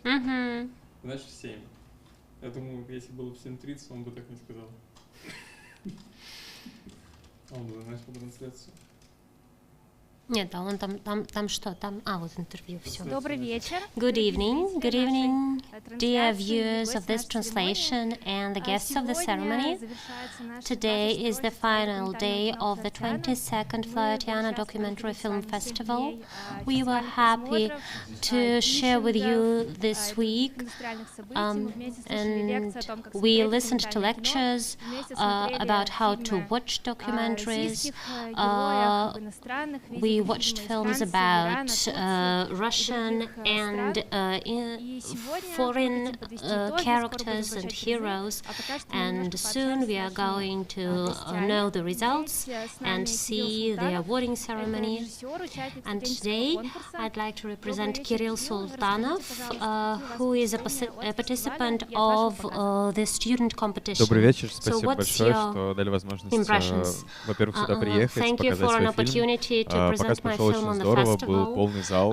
значит. Значит, 7. Я думаю, если было бы 7:30, он бы так не сказал. Он бы начал трансляцию. Нет, а он там что? Там, вот интервью, все. Добрый вечер. Good evening, dear viewers of this translation and the guests of the ceremony. Today is the final day of the 22nd Flahertiana Documentary Film Festival. We were happy to share with you this week, and we listened to lectures about how to watch documentaries. We watched films about Russian and foreign characters and heroes, and soon we are going to know the results and see the awarding ceremony. And today I'd like to represent Kirill Sultanov, who is a participant of the student competition. Добрый вечер, So спасибо what's большое, your что дали возможность, impressions? во-первых, сюда приехать, Thank you показать for an свой фильм. opportunity to Показ present my прошел film очень on the здорово, был festival. полный зал,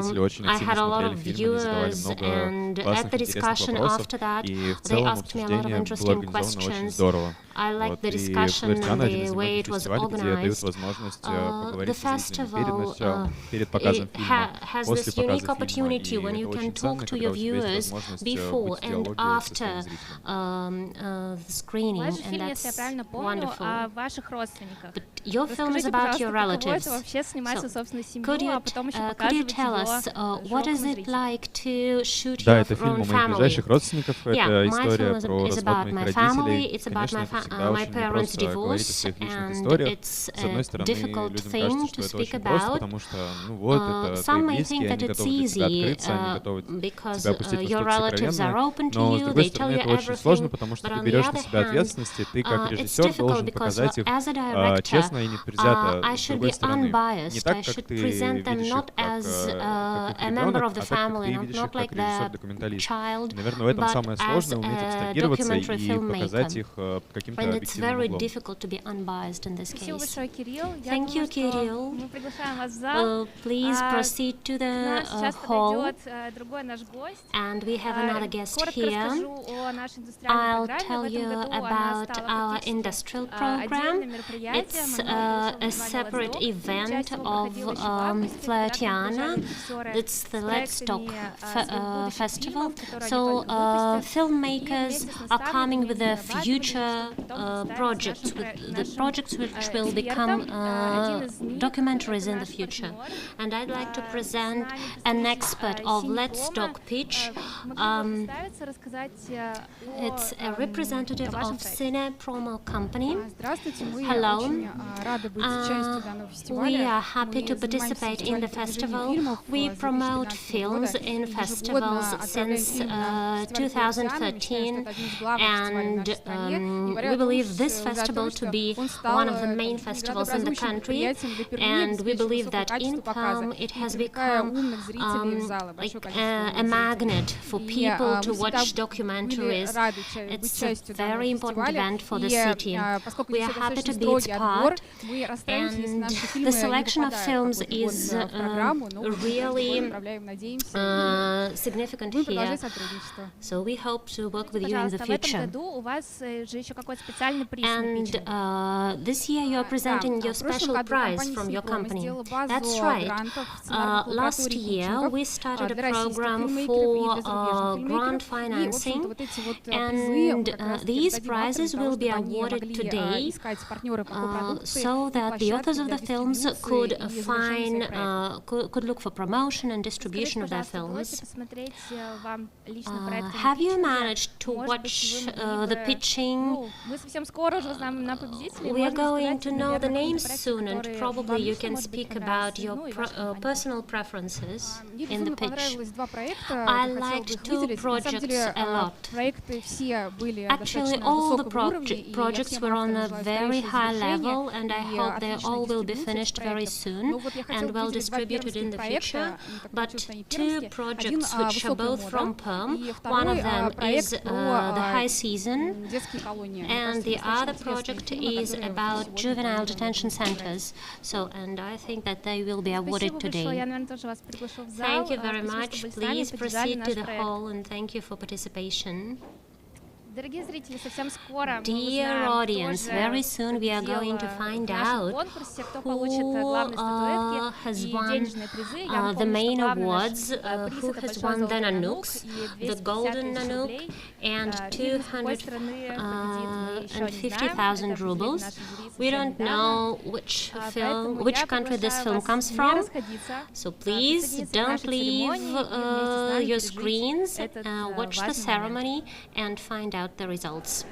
зрители очень I активно had a lot смотрели of фильм, они задавали viewers, много and at классных, the интересных discussion вопросов, after that, и в they целом asked me a lot of обсуждение было interesting организовано очень questions. здорово. I liked Вот, the и discussion and Флаhertiана — один the из way многих it was фестивалей, где дают organized. возможность The поговорить с зрителями перед началом, перед festival показом фильма, has после this показа unique фильма, opportunity и when это you can очень ценно, talk to когда your у тебя есть viewers возможность before быть в and диалоге со after своим зрителем. the screening, Ваш and фильм, если я правильно that's помню, wonderful. о ваших родственниках. But your film is Расскажите, about пожалуйста, your каково relatives. это вообще снимать со собственной Could семьей, you, а потом еще could you показывать tell его us what is широкому it зрителю? like to shoot Да, your это фильм own о моих family? ближайших родственниках, Yeah, это my история film про is развод about моих my family. родителей. It's about Конечно, my это всегда my очень parents' непросто говорить о divorce, своих личных and историях. it's С одной a стороны, difficult людям thing кажется, to что это speak очень просто, about. потому что, ну вот, это Some твои may близкие, think that они it's готовы для тебя easy открыться, они готовы because тебя пустить во your что-то relatives are сокровенное, open to но, с you, другой they tell стороны, you это очень сложно, everything, потому что but ты on the берешь на other себя hand, ответственность, и ты, как it's режиссер, difficult должен because показать их as a director, честно и непредвзято, I с should другой be стороны. Не unbiased. так, I как should ты present them видишь их not as как a member ребенок, of the а так, как family, ты видишь их not like как the режиссер-документалист. child, Наверное, в этом but самое as сложное — уметь a абстрагироваться documentary и показать filmmaker. их под каким-то And it's объективным very углом. difficult to be unbiased in this Спасибо case. большое, Кирилл. Я Thank you, думаю, что Kirill. мы приглашаем вас в зал. Please proceed to К the нам сейчас hall, подойдет другой наш гость. and we have another guest Коротко here. расскажу о нашей индустриальной I'll программе. tell В этом you году она about стала our практически industrial отдельным program. мероприятием. It's Оно a separate event of Flahertiana. It's the Let's Talk festival. So filmmakers are coming with their future projects, with the projects which will become documentaries in the future. And I'd like to present an expert of Let's Talk Pitch. It's a representative of Cine Promo Company. Hello. We are happy to participate in the festival. We promote films in festivals since 2013, and we believe this festival to be one of the main festivals in the country, and we believe that in Palm it has become like a magnet for people to watch documentaries. It's a very important event for the city. We are happy to be its part, and the selection of films is really significant here. So we hope to work with you in the future. And this year you are presenting your special prize from your company. That's right. Last year we started a program for grant financing, and these prizes will be awarded today so that the authors of the films could could look for promotion and distribution of their films. Have you managed to watch the pitching? We are going to know the names soon, and probably you can speak about your personal preferences in the pitch. I liked two projects a lot. Actually, all the projects were on a very high level, and I hope they all will be finished very soon and well distributed in the future. But two projects films which are both from Perm. One of them is The High Season, and the other project is about juvenile detention centers. So, and I think that they will be awarded today. Thank you very much. Please proceed to the hall, and thank you for participation. Dear audience, very soon we are going to find out who has won the main awards, who has won the Nanooks, the Golden Nanook, and 250,000 rubles. We don't know which country this film comes from, so please don't leave your screens, watch the ceremony and find out the results.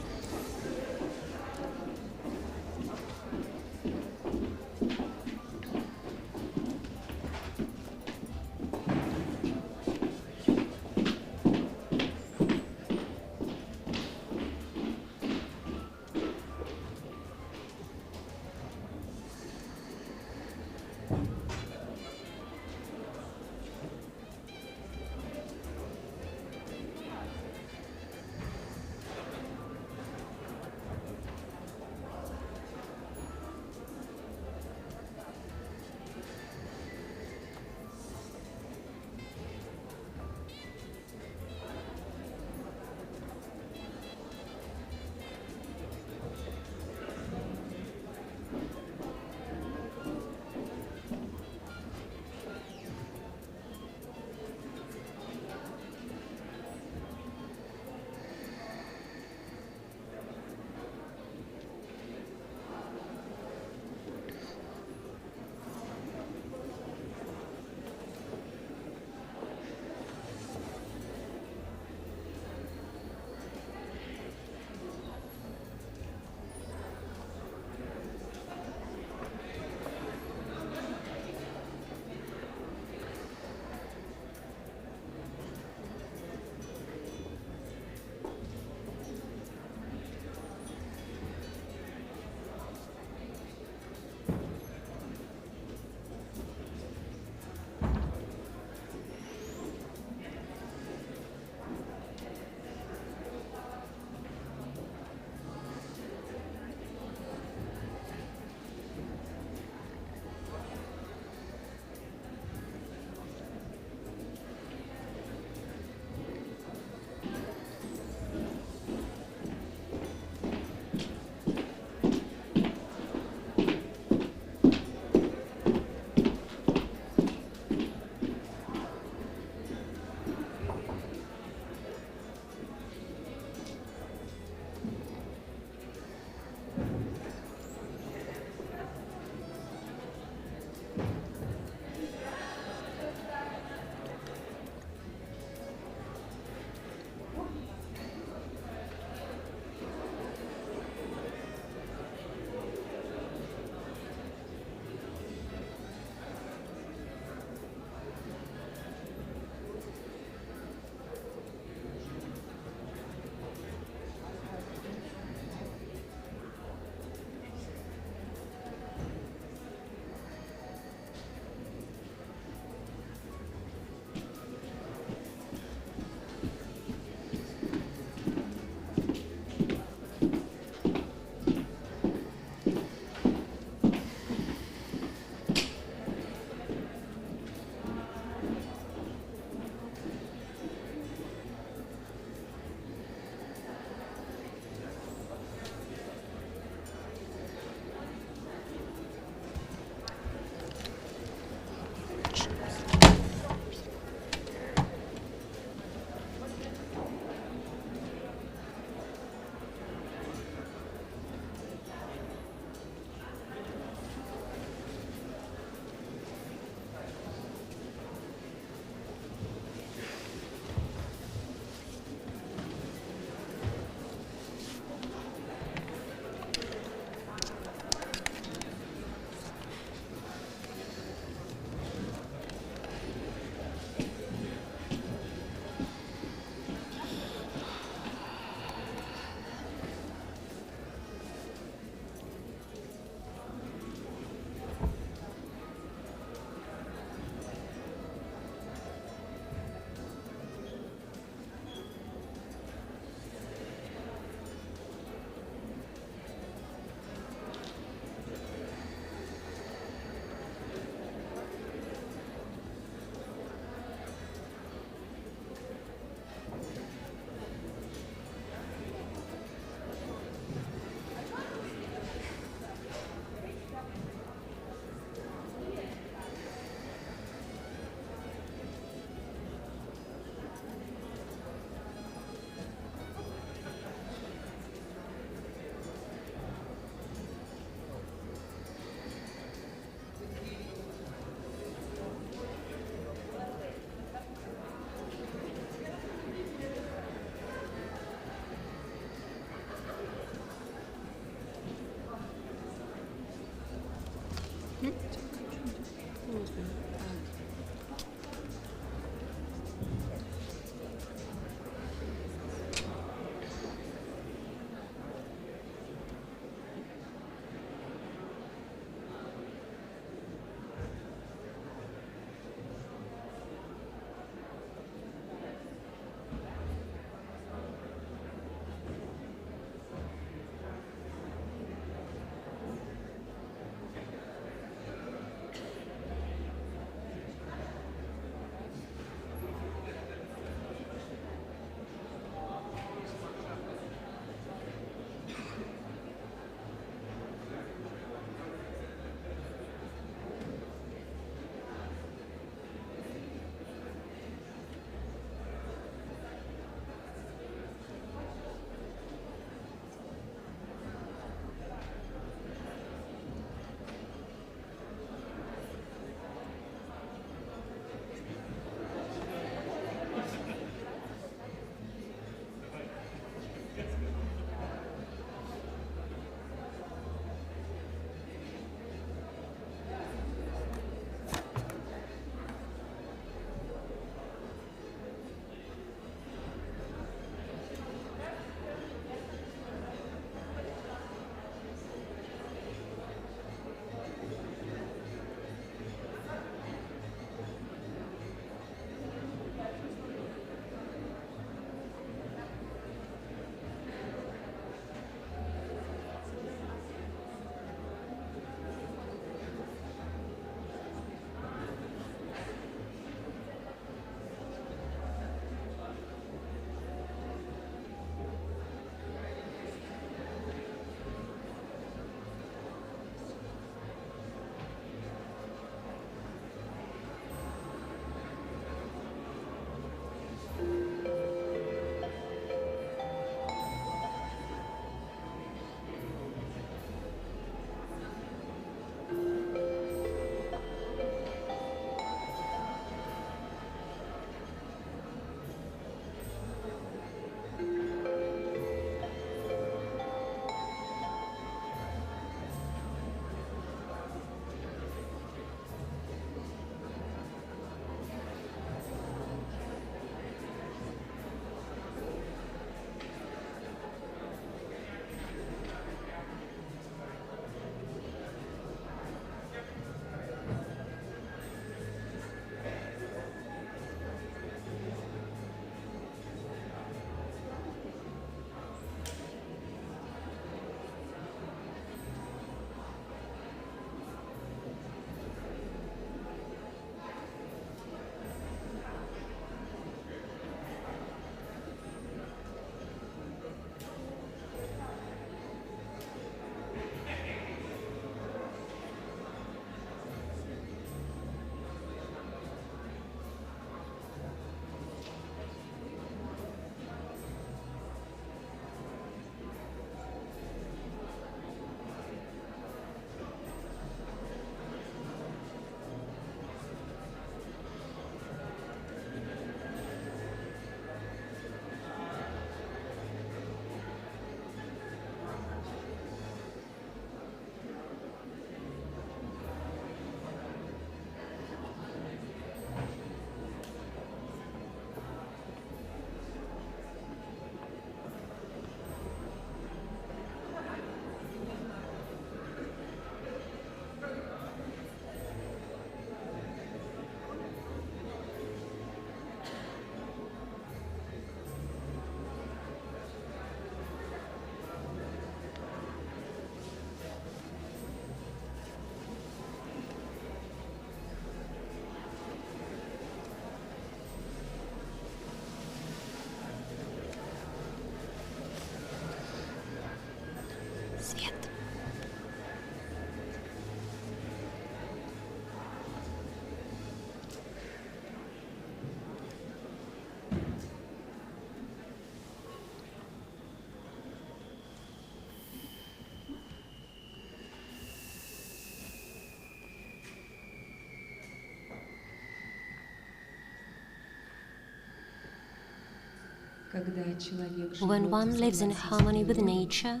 When one lives in harmony with nature,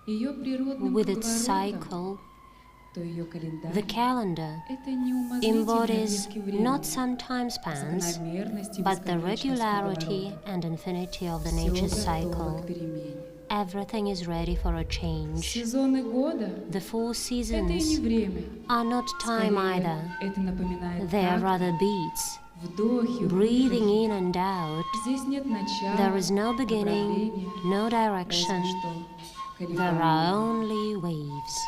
with its cycle, the calendar embodies not some time spans, but the regularity and infinity of the nature's cycle. Everything is ready for a change. The 4 seasons are not time either. They are rather beats, breathing in and out. There is no beginning, no direction. There are only waves.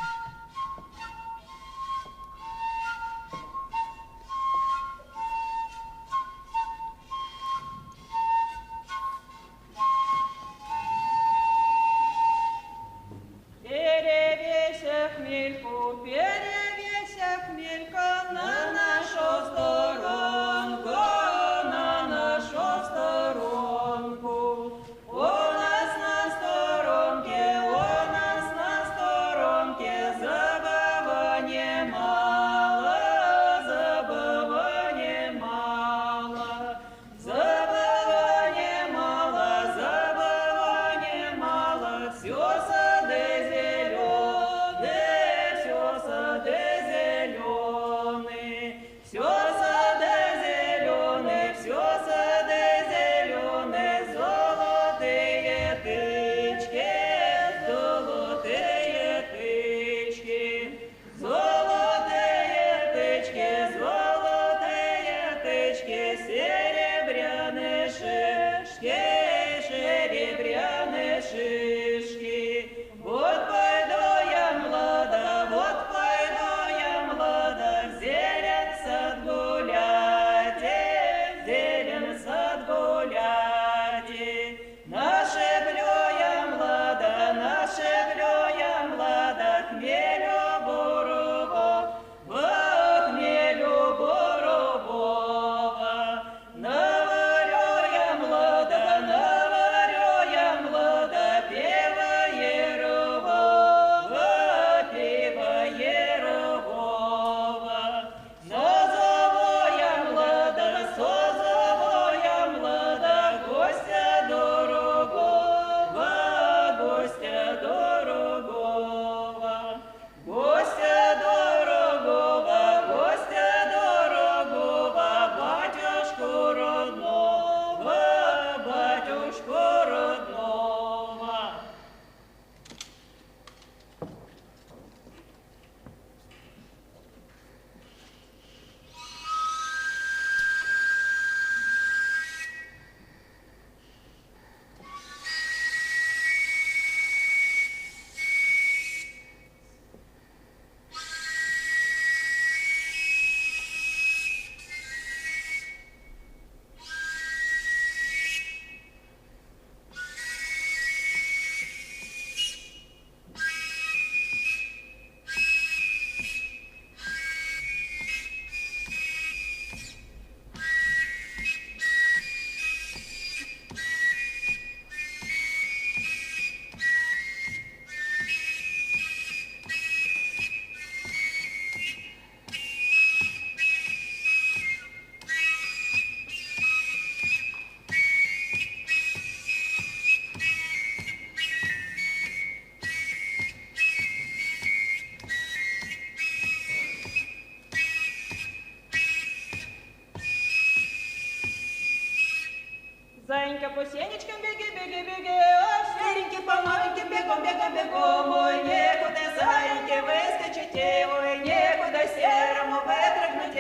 Зайенька по сенечкам беги, беги, беги, ой, серенький по маленьким бегом, бегом, бегом, ой, некуда зайеньке выскочить, ой, некуда серому выпрыгнуть.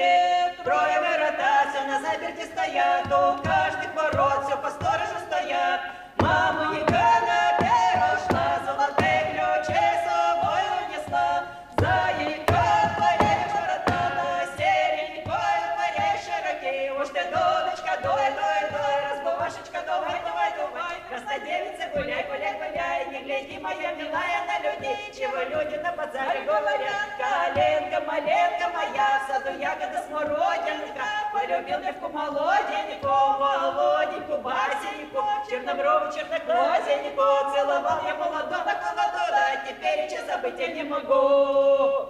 Трое ворота все на заперти стоят, у каждых ворот все по сторожу стоят. Маму Егана первого шла, золотые ключи с собой унесла. Зайенька отворяй ворота, на серенькой отворяй широки. Уж ты, дудочка, дуй, дуй, дуй, разбувашечка, давай, давай, давай. Краснодевица, гуляй, гуляй, гуляй, не гляди, моя милая, на людей, чего люди на базаре говорят. Коленка, маленка моя, в саду ягода смородинка, полюбил девку молоденьку, молоденьку, басеньку, черноброву, черноглазеньку, целовал я молодого, холодора, теперь и забыть я не могу.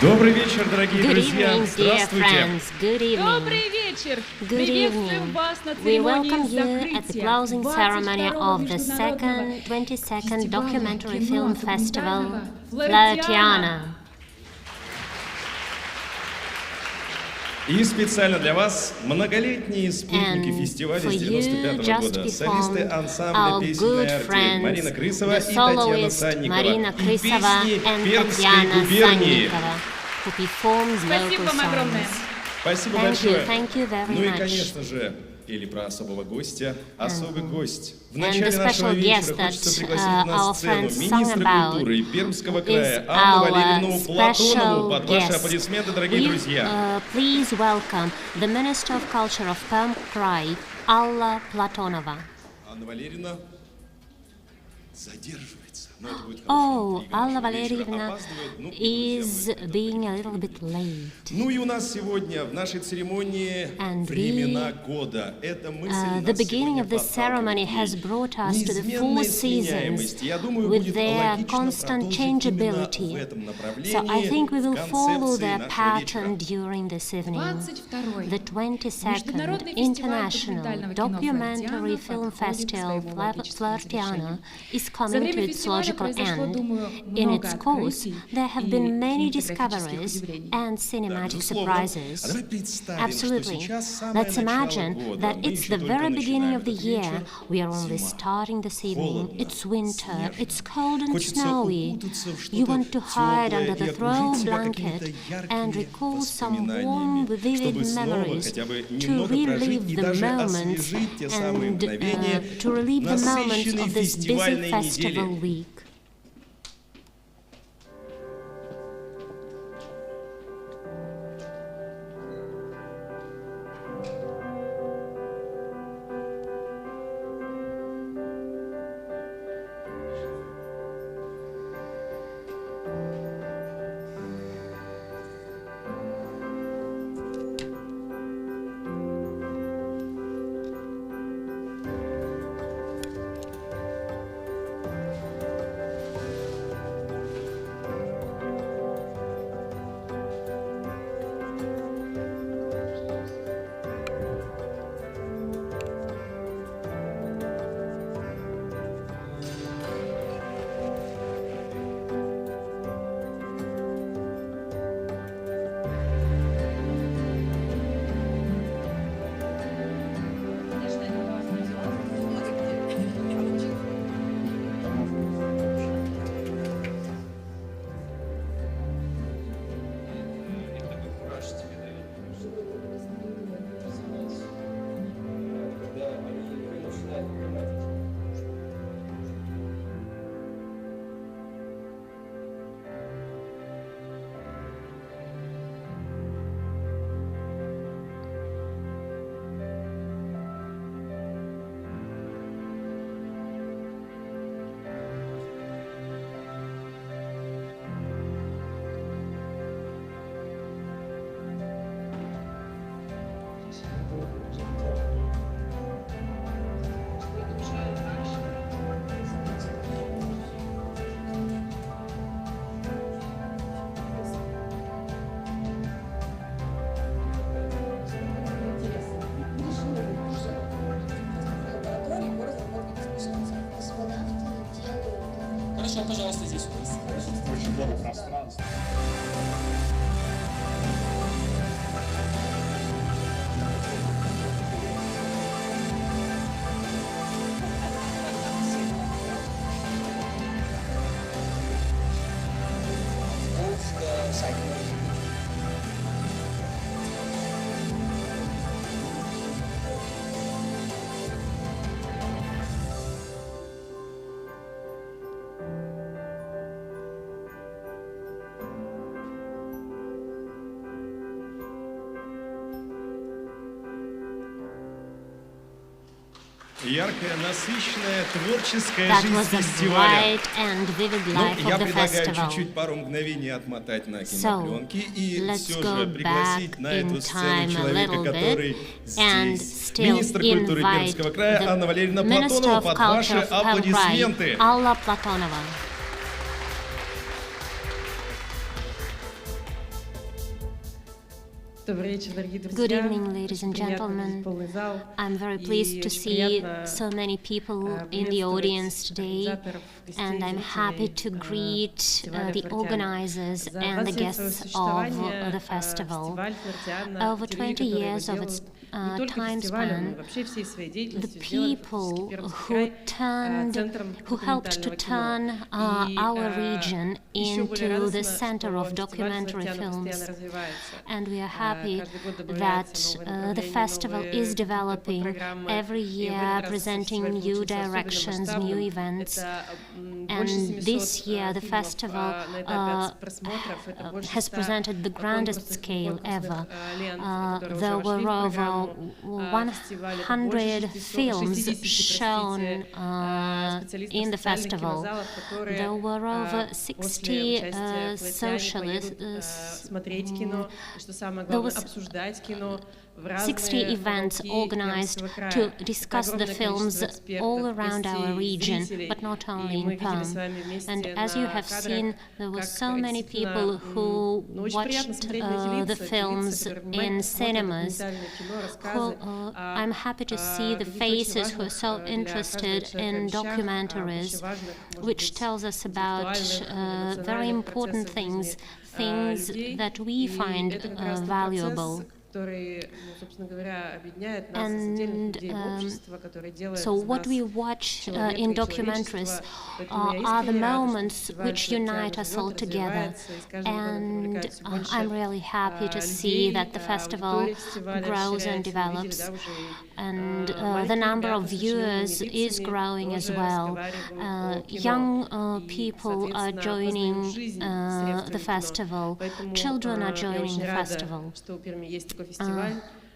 Добрый вечер, дорогие Good друзья. evening, dear Здравствуйте. friends. Good evening. Добрый вечер! Good evening. We welcome you at the closing ceremony of the 22nd Documentary Film Festival, Flahertiana. И специально для вас многолетние спутники фестиваля с 95-го года, солисты ансамбля «Песенная артель» Марина Крысова и Татьяна Санникова и песни Пермской губернии. Спасибо вам огромное. Спасибо большое. Ну и, much. конечно же, пели про особого гостя. Особый гость. В And начале the нашего special вечера guest that хочется пригласить на our сцену friends министра sung about культуры Пермского края is Анну our Валерьевну Платонову. Под ваши guest. аплодисменты, дорогие друзья. Please welcome the Minister of Culture of Perm Krai, Alla Platonova. Анна Валерьевна задерживается. Oh, Alla Valerievna is being a little bit late. Ну и у нас сегодня в нашей церемонии времена года. Это мысль The beginning of this ceremony has brought us to the 4 seasons with their constant changeability. So I think we will follow their pattern during this evening. The 22nd International Documentary Film Festival Flahertiana is coming to its logical end. In its course, there have been many discoveries and cinematic surprises. Absolutely. Let's imagine that it's the very beginning of the year. We are only starting this evening. It's winter. It's cold and snowy. You want to hide under the throw blanket and recall some warm, vivid memories to relive the moments and to relive the moments of this busy festival week. Хорошо, пожалуйста, здесь у нас. Очень много пространства. Яркая, насыщенная, творческая жизнь фестиваля. Я предлагаю чуть-чуть пару мгновений отмотать на кинопленки и все же пригласить на эту сцену человека, который здесь. Министр культуры Пермского края Анна Валерьевна Платонова, под ваши аплодисменты. Alla Platonova. Good evening, ladies and gentlemen. I'm very pleased to see so many people in the audience today, and I'm happy to greet the organizers and the guests of the festival. Over 20 years of its time span, the people who helped to turn our region into the center of documentary films, and we are happy that the festival is developing every year, presenting new directions, new events. And this year the festival has presented the grandest scale ever. There were over 100 films shown in the festival. There were over 60 there was 60 events organized to discuss the films all around our region, but not only in Perm. And as you have seen, there were so many people who watched the films in cinemas. I'm happy to see the faces who are so interested in documentaries, which tells us about very important things that we find valuable. And so what we watch in documentaries are the moments which unite us all together. And I'm really happy to see that the festival grows and develops. And the number of viewers is growing as well. Young people are joining the festival. Children are joining the festival.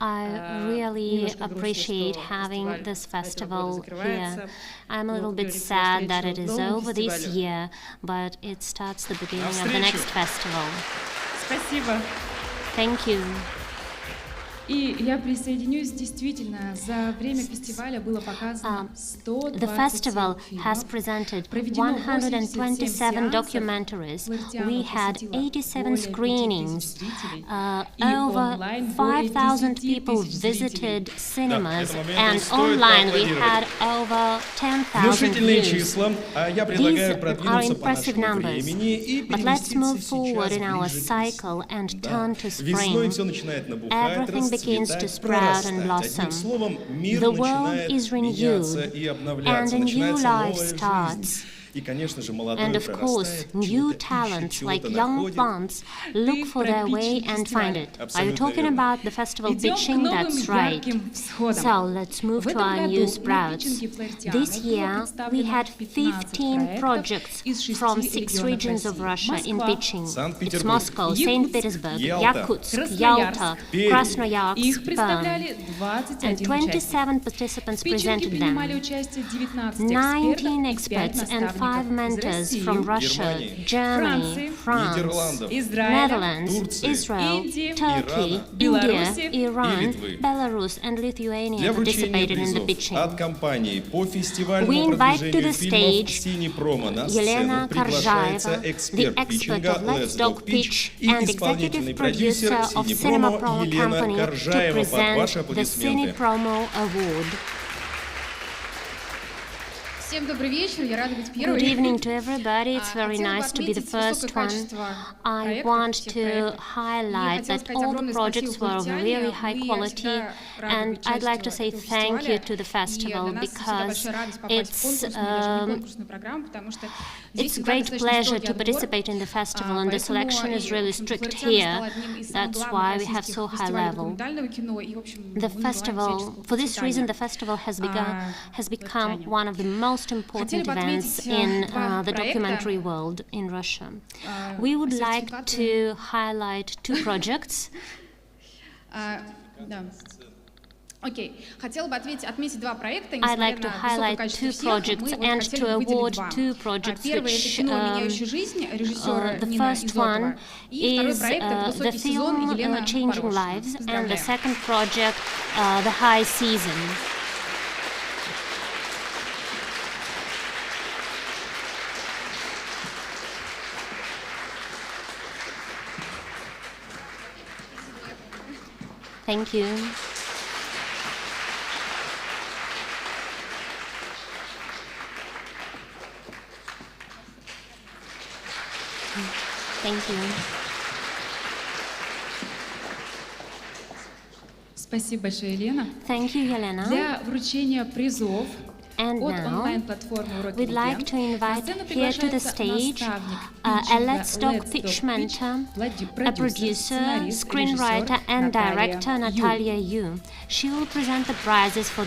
I really appreciate having this festival here. I'm a little bit sad that it is over this year, but it starts the beginning of the next festival. Спасибо. Thank you. И я присоединюсь, действительно, за время фестиваля было показано 127 The festival has presented 127 documentaries. We had 87 screenings. Over 5,000 people visited cinemas, and online we had over 10,000 views. These are impressive numbers. But let's move forward in our cycle and turn to spring. Everything begins to sprout and blossom. The world is renewed, and a new life starts. And of course, new talents like young plants look for their way and find it. Are you talking about the festival pitching? That's right. So let's move to our new sprouts. This year we had 15 projects from 6 regions of Russia in pitching. It's Moscow, St. Petersburg, Yakutsk, Yalta, Krasnoyarsk, Perm. And 27 participants presented them. 19 experts and 5 mentors from Russia, Germany, France, Netherlands, Israel, Turkey, India, Iran, Belarus and Lithuania participated in the pitching. We invite to the stage Elena Karzhaeva, the expert of Let's Dog Pitch and executive producer of Cinema Promo Company, to present the Cine Promo Award. Good evening to everybody. It's very nice to be the first one. I want to highlight that all the projects were of really high quality, and I'd like to say thank you to the festival because it's a great pleasure to participate in the festival, and the selection is really strict here. That's why we have so high level. The festival, for this reason, the festival has become one of the most important events in the documentary world in Russia. We would like to highlight 2 projects. I'd like to highlight 2 projects and to award 2 projects which the first one is the film Changing Lives, and the second project, The High Season. Thank you. Thank you. Спасибо большое, Елена. Thank you, Yelena. Для вручения призов And от now, онлайн-платформы «Уроки we'd like Легенд» to на invite сцену here to the приглашается stage наставник a питчинга Let's Talk pitch mentor, a producer, screenwriter, and director Natalia Yu. She will present the prizes for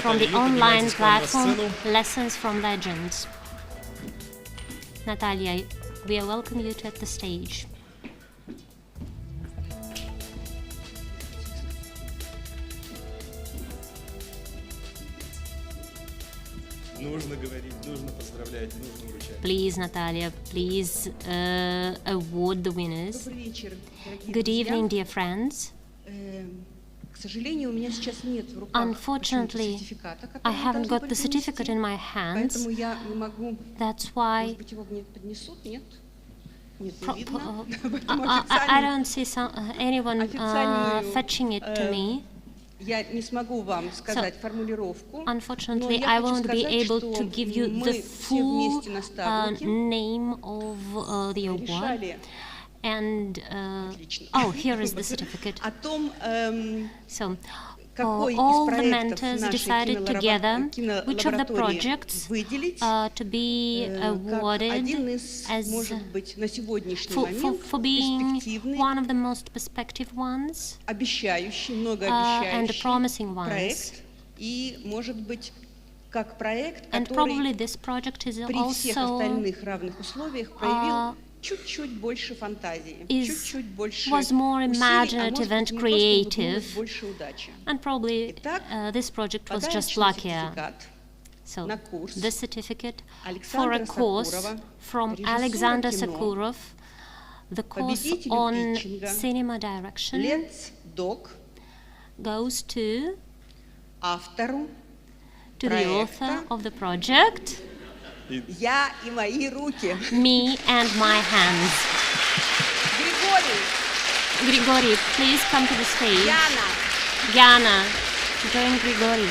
from the online platform Lessons from Legends. Natalia, we welcome you at the stage. Нужно говорить, нужно поздравлять, нужно вручать. Please, Natalia, please award the winners. Добрый вечер, дорогие Good друзья. evening, dear friends. К сожалению, у меня сейчас нет в руках Unfortunately, сертификата, I который haven't должны got the certificate in my hands. поэтому я не могу. That's why Может быть, его мне поднесут? Нет? Нет, не видно. Поэтому I don't see anyone официальную, fetching it to me. Я не смогу вам сказать формулировку. Unfortunately, но I я хочу won't be сказать, able что to give you мы the все full вместе наставники name of the award. решали And отлично. oh, here is the certificate. О том, So, какой из all the проектов mentors нашей decided together which of the кинолаборатории projects выделить to be как awarded один из, as может быть, на сегодняшний for момент being перспективный, one of the most perspective ones обещающий, and многообещающий promising ones. проект и, может быть, как проект, And probably который this project is при всех also остальных равных условиях проявил чуть-чуть больше фантазии, чуть-чуть больше was more усилий, imaginative а and может быть, не просто creative. улыбнулось, больше удачи. And probably Итак, this project was just подарочный luckier. сертификат So, на курс the certificate for Александра a course Сакурова, from режиссера Alexander кино, Sakurov, the course победителю on питчинга, cinema direction, Let's Doc, goes to автору the проекта author of the project, «Я и мои руки». me and my hands. Григорий, Grigory, please come to the stage. Яна, Yana, join Grigory.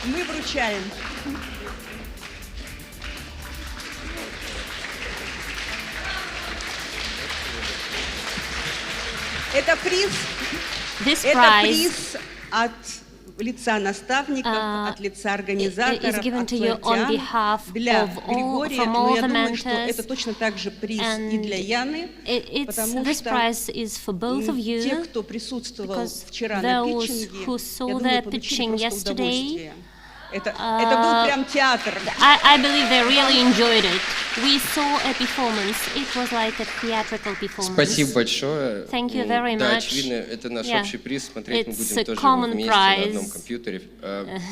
мы вручаем. Это приз, This это prize приз от лица наставников, от лица организаторов, is given от to you on Флаhertiana behalf для of all, Григория, from но all я the думаю, что mentors. это точно так же приз и для Яны, потому This что prize is for both of те, you, кто присутствовал because вчера на those питчинге, who я saw думаю, the получили pitching просто yesterday, удовольствие. Это был прям театр. I believe they really enjoyed it. We saw a performance. It was like a theatrical performance. Спасибо большое. Thank you very Да, much. очевидно, это наш Yeah. общий приз. Смотреть мы It's будем a тоже common вместе на prize. одном компьютере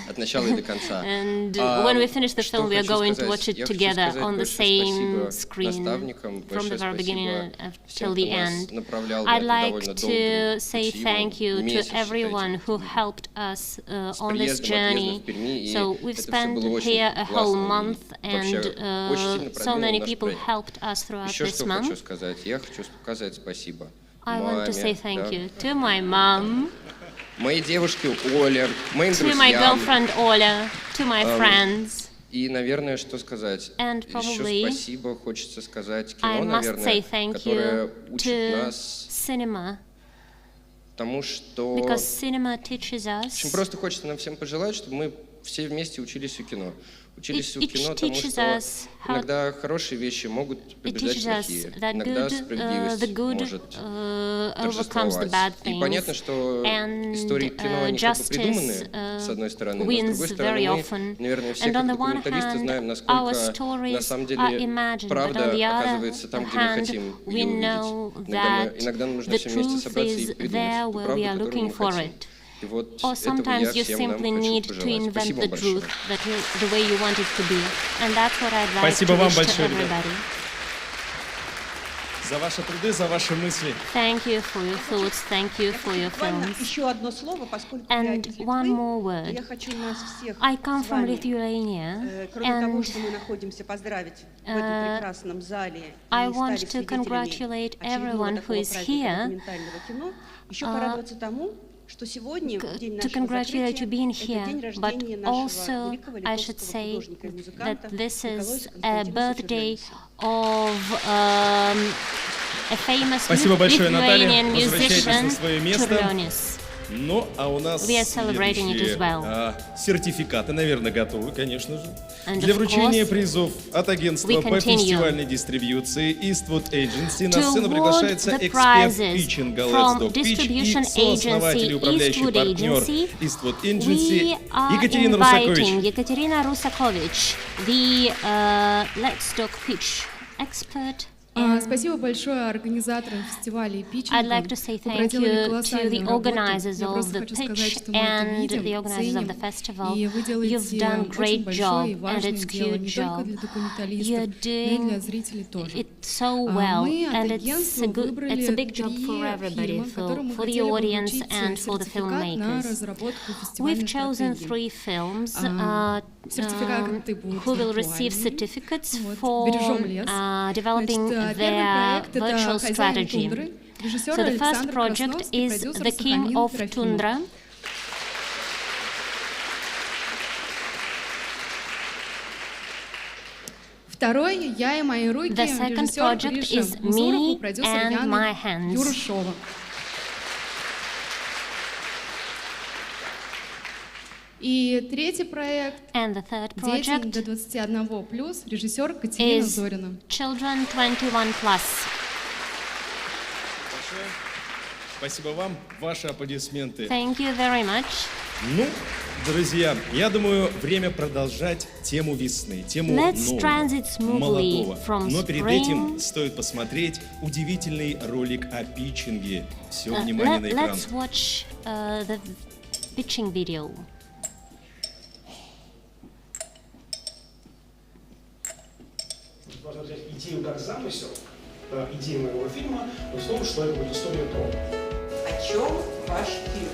от начала и до конца. And when we finish the Что film, we are хочу going to сказать? watch it Я хочу together сказать on the большое same спасибо screen наставникам, from большое the very beginning спасибо till всем, the кто нас end. направлял в I'd этом like довольно to долгом say пути, thank you to месяц, everyone считайте, who helped us с on this приездом, journey. отъездом в Перми, и So we've это всё spent было очень here a whole классно, и month, вообще and очень сильно so продвинул many наш people проект. helped us throughout Еще this что хочу month. сказать. Я хочу сказать спасибо I want to say маме, thank да, you to my mom, моей девушке Оле, моим to my друзьям. girlfriend Ola, to my friends. И, наверное, что сказать? And probably Еще спасибо хочется сказать I кино, must say наверное, thank которое you учит to нас cinema, тому, что... because cinema teaches Очень us. просто хочется нам всем пожелать, чтобы мы все вместе учились у кино. Учились у It кино тому, teaches что us how- иногда хорошие вещи могут It побеждать teaches us плохие. that Иногда the справедливость good может overcomes the bad торжествовать. И понятно, things, что and истории кино, они как бы justice придуманы, с одной стороны, но с wins другой стороны, very мы, often. наверное, все And on как the one документалисты знаем, hand, насколько our на stories самом are деле imagined, but правда on the оказывается там, other где мы hand, хотим we ее know увидеть. that Иногда нам нужно the все вместе truth собраться и is придумать there ту where we правду, are которую looking мы for хотим. it. И вот Or этого я sometimes you всем нам simply хочу need to пожелать. invent Спасибо the большое. truth the way you want it to be. And that's what I'd like Спасибо to вам wish to большое, ребята. everybody. за ваши труды, за ваши мысли. Thank you for your thoughts, thank you for your films. Еще одно слово, поскольку я And из one Литвы, more word. я хочу нас всех I come с from вами, Lithuania, кроме того, and что мы находимся, поздравить в этом прекрасном зале I и want стали to congratulate свидетелями everyone очередного who такого is праздника here, документального кино, еще порадоваться тому, что сегодня, в день to нашего congratulate you закрытия, being это день here, рождения but нашего also великого I should литовского say художника и that музыканта this is Николоса a Константиноса birthday Čiurlionis. of a famous Спасибо большое, Наталья. Lithuanian Возвращайтесь на musician, свое место. Čiurlionis. Ну, а у нас We are celebrating it as well. Сертификаты, наверное, готовы, конечно же. And Для of вручения course, призов от агентства we по continue. фестивальной дистрибьюции XXII Agency на To сцену award приглашается the эксперт prizes питчинга from Let's Dog Pitch и distribution сооснователь и agency управляющий Eastwood партнер Agency. XXII We Agency are Екатерина inviting Русакович. Ekaterina Rusakovich, the Let's Dog Pitch expert. Спасибо большое организаторам фестиваля и питчинга. I'd like to say Вы thank проделали you to колоссальную the работу. organizers Я of просто the хочу сказать, pitch что мы это and видим, the organizers of ценим. the festival. И вы You've делаете done очень great большое и job, and важное it's дело cute не только job. для You're документалистов, но и doing для зрителей тоже. it so well, Мы от and агентства it's выбрали a big job 3 for everybody, фильма, которым мы for the хотели бы audience вручить and for the сертификат на filmmakers. разработку We've фестивальной chosen стратегии. 3 films Сертификаты будут who will receive виртуальными. certificates Вот, for бережем лес. developing Значит, первый their проект — это virtual «Хозяин strategy. тундры», режиссер So the first Александр project Красновский, is продюсер The King Сахамин of Трофимов. Tundra. Второй «Я и мои руки», The second режиссер project Гриша is Мазуров Me и продюсер and Яна My Hands. Юршова. И третий проект And the third «Дети project до 21+», режиссер Катерина is Зорина. Children 21+. Спасибо вам. Ваши аплодисменты. Thank you very much. Ну, друзья, я думаю, время продолжать тему весны, тему Let's нового, transit smoothly молодого. from Но перед spring. этим стоит посмотреть удивительный ролик о питчинге. Все внимание на экран. Let's watch the pitching video. Важно взять идею как замысел, идея моего фильма, в том, что это будет история про... О чем ваш фильм?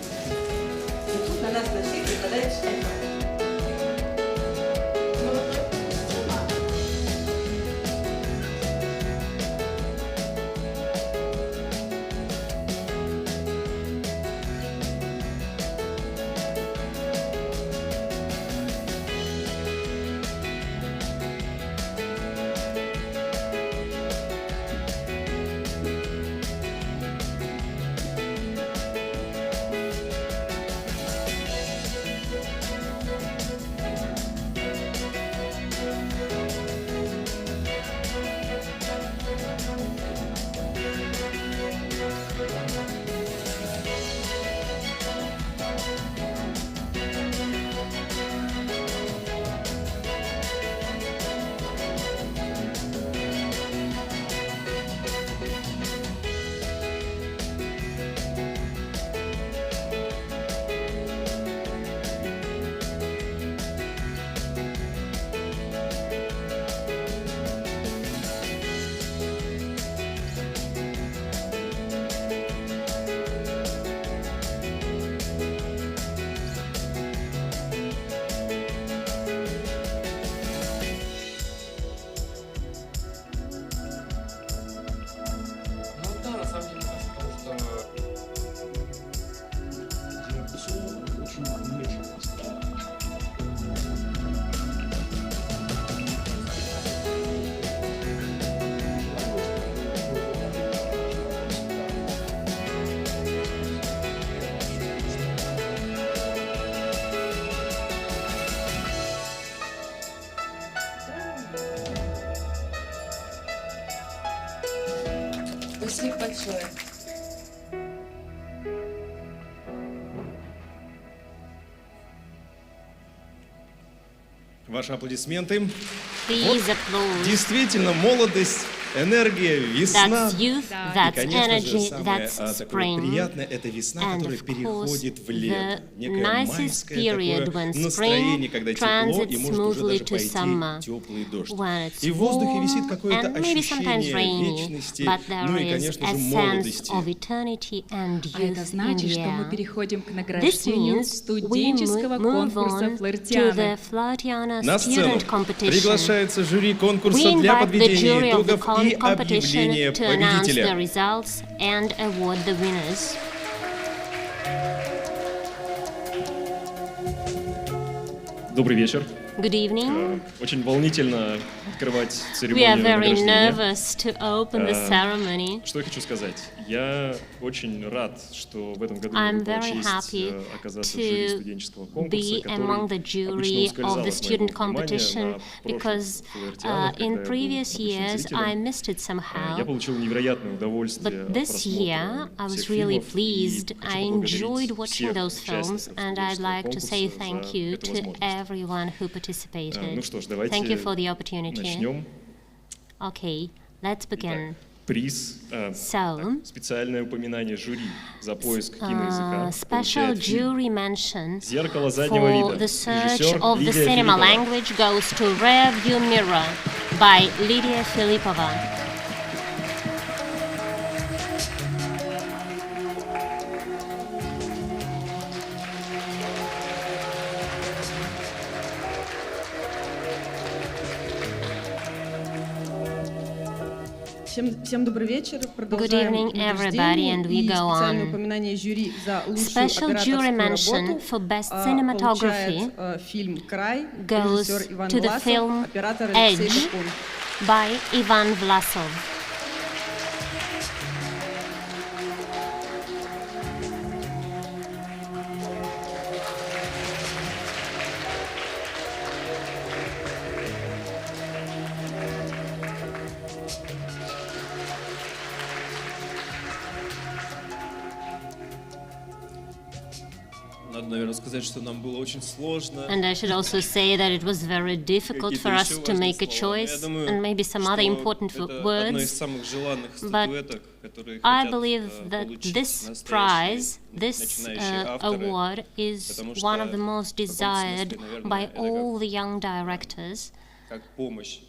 И тут на нас на всех припадает Стефан. Спасибо большое. Ваши аплодисменты. Please Вот applause. действительно, молодость Энергия, весна. That's youth, И, that's конечно же, energy, самое that's такое spring. приятное — это весна, And которая of course, переходит в лето. the Некое nicest майское period такое when настроение, spring когда тепло, transits и может уже smoothly даже to пойти summer, теплый дождь. when it's И в воздухе висит warm какое-то and maybe sometimes ощущение rainy, вечности, but there ну и, is конечно a же, sense молодости. of eternity and А это youth in значит, the что мы air. переходим к This награждению means we студенческого move конкурса on to the Флаhertiana. Flahertiana На сцену student competition. приглашается жюри конкурса We для invite the подведения jury of the итогов и объявления competition to announce the победителя. results and award the winners. Добрый вечер. Good evening. Очень волнительно открывать We are церемонию very награждения. nervous to open the ceremony. Что я хочу сказать? Я очень рад, что в этом году I'm мне выпала very честь happy оказаться в жюри to студенческого конкурса, be among the который jury обычно of ускользал the от моего student competition внимания на because прошлых Флаhertianах, когда in я был previous обычным years I зрителем. missed it somehow. Я получил невероятное удовольствие But от this year I просмотра was всех really фильмов, pleased. и хочу I enjoyed поблагодарить watching всех those films, участников and I'd студенческого like to say конкурса thank за you эту to возможность. everyone who participated. Ну что ж, давайте Thank you for the opportunity. начнем. Okay, let's begin. Приз, So, специальное упоминание жюри за поиск киноязыка special получает фильм jury mention «Зеркало заднего for вида». the search Режиссер of the Лидия cinema Филиппова. language goes to Rear View Mirror by Lydia Filipova. Всем добрый вечер. Good Продолжаем evening, everybody, and we и go специальное on. упоминание жюри за лучшую Special jury операторскую mention работу for best cinematography получает фильм «Край», goes режиссер Иван to the Власов, film оператор Алексей Edge Бакун. by Ivan Vlasov. Надо, наверное, сказать, что нам было очень сложно. And I should also say that it was very difficult for us to make a choice, and maybe some other important words. But I believe that this prize, this award, is one of the most desired by all the young directors,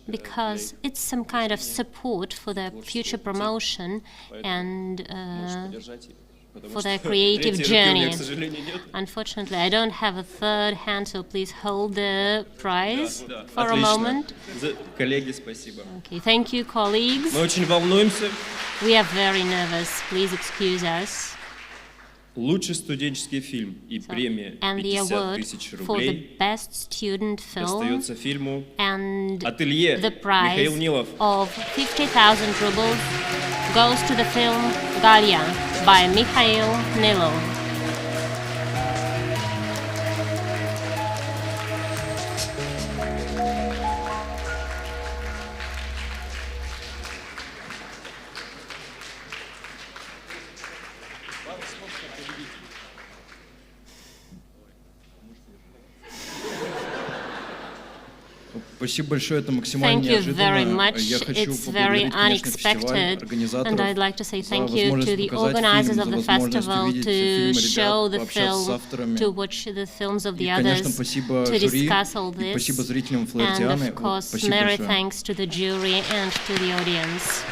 because it's some kind of support for their future promotion and for their creative journey. Unfortunately, I don't have a third hand, so please hold the prize for a moment. Коллеги, спасибо. Okay, thank you, colleagues. Мы очень волнуемся. We are very nervous. Please excuse us. Лучший студенческий фильм и премия And the 50 award тысяч for the рублей best student film достается фильму and «Ателье» the prize Михаил Нилов. of 50,000 rubles goes to the film Galia by Mikhail Nilov. Спасибо большое, это максимально Thank you very неожиданно. much. Я хочу It's very поблагодарить, конечно, фестиваль, unexpected, организаторов and I'd like to say за thank you возможность to the показать organizers фильм, of за the возможность festival увидеть to фильм show ребят, the пообщаться с film, авторами. to watch the films of the И, конечно, others, спасибо to жюри, discuss all и this, спасибо зрителям and Флаhertiаны. of course, Спасибо many большое. thanks to the jury and to the audience.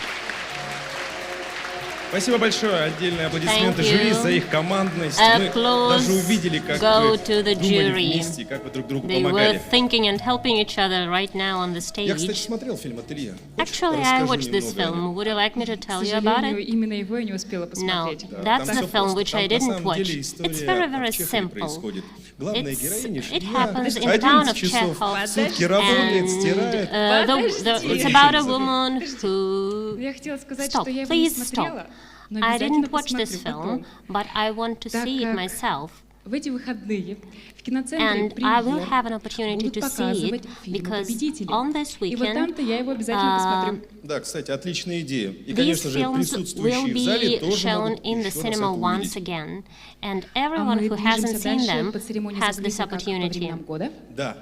Спасибо большое. Отдельные аплодисменты Thank you. жюри за их командность. Мы Applause даже увидели, как go вы to the думали jury. вместе, как вы друг другу They were помогали. thinking and helping each other right now on the Я, кстати, stage. смотрел фильм «Ателье». Actually, I watched this film. Would you like me to К tell you about сожалению, it? именно его я не успела No, посмотреть. that's the film which I didn't watch. It's very, very в Чехии simple. происходит. Главная It героиня happens in the town 11 of часов Chekhov, в сутки работает, стирает. it's about a woman who... Я хотела сказать, Stop, что я его не please смотрела, stop. но I обязательно didn't watch this посмотрю film, потом. but I want to Так see it как myself. В эти выходные в киноцентре And I will «Премьер» have an opportunity будут to see показывать it фильмы because победителей. on this И вот weekend, там-то я его обязательно посмотрю. Да, кстати, отличная идея. И, these конечно же, films will присутствующие в зале be тоже shown могут in the еще раз cinema это once увидеть. again, and А everyone мы who hasn't движемся seen дальше them по церемонии has this закрытия как по opportunity. временам года. Да,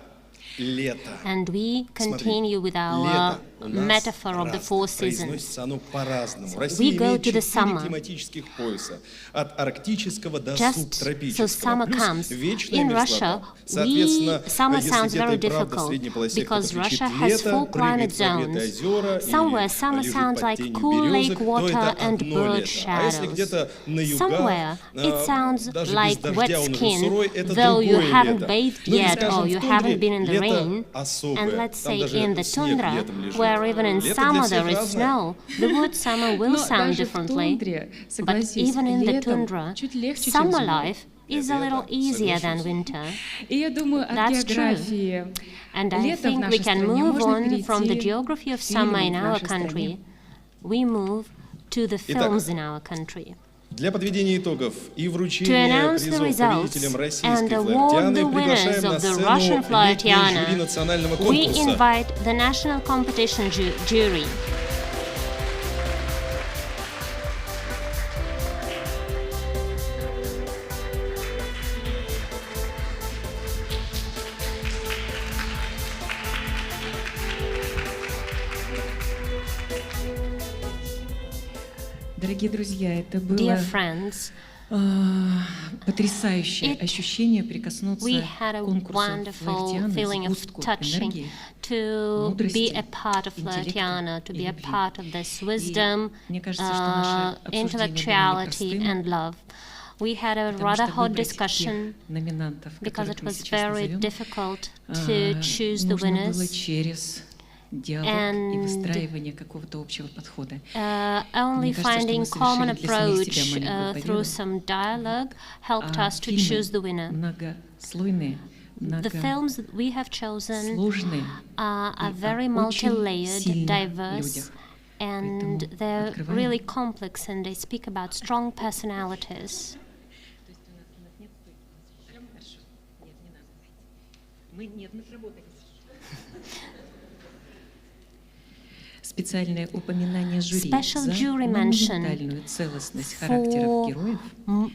лето. And we continue with our Лето. metaphor of the four seasons. Произносится оно по-разному. We Россия go имеет to the 4 summer. климатических пояса. От арктического до Just so субтропического. summer Плюс comes. вечная In мерзлота. Russia, Соответственно, summer если sounds где-то very и правда в difficult средней полосе because кто-то кричит Russia has лето, four прыгает climate в обед zones. озера Somewhere или summer лежит sounds под like тенью cool березок, lake то water это and одно bird лето. А если shadows. где-то на Somewhere югах, it sounds даже без like дождя wet он уже skin, сырой, это though you другое haven't лето. bathed Ну или, yet скажем, or you в тундре haven't been in the лето rain. особое. And let's Там say даже in the снег tundra, летом лежит. where even in Лето для summer всех there is разное. snow, the word summer will Но sound даже в differently. тундре, But согласись, even in the летом tundra, чуть легче, чем summer зимой. life is a little easier than winter. И я думаю, от That's true. географии And I лета в think we нашей can стране move можно on from the перейти geography of к summer in фильмам в our нашей стране. country. We move to the films in our country. Для подведения итогов и To вручения announce the призов results победителям and российской award the Флаhertiаны winners приглашаем на of the сцену Russian летнее Flahertiana, жюри национального we конкурса. invite the national competition jury. Дорогие друзья, это Dear было friends, потрясающее ощущение прикоснуться we к had a конкурсу wonderful Флаhertiаны, feeling of сгустку touching энергии, to be a мудрости, part of интеллекта Flahertiana, to и be a любви. part of this wisdom, Мне кажется, что наше обсуждение было intellectuality непростым, and love. We had a потому rather что hot выбрать discussion тех номинантов, because которых it мы was сейчас very назовем, difficult to choose the нужно было winners. через диалог и And выстраивание какого-то общего подхода. Only Мне кажется, что finding мы common совершили для самих себя approach маленькую through победу. some dialogue helped us to Фильмы choose the winner. многослойные, The films that we have chosen многосложные are very очень multi-layered, сильных diverse, людях. and they're открываем. really complex, and they speak about strong personalities. Специальное упоминание жюри Special за jury mention монументальную целостность характеров for героев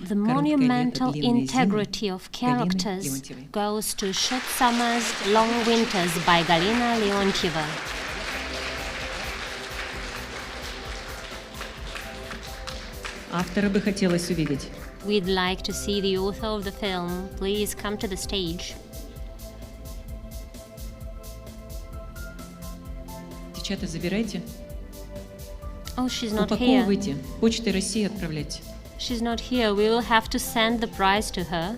the monumental integrity of characters goes to Short Summers, Long Winters by Galina Leontieva. Автора бы хотелось увидеть. We'd like to see the author of the film. Please come to the stage. Девчата, забирайте. Oh, she's not here. Упаковывайте. Почтой России отправляйте. She's not here. We will have to send the prize to her.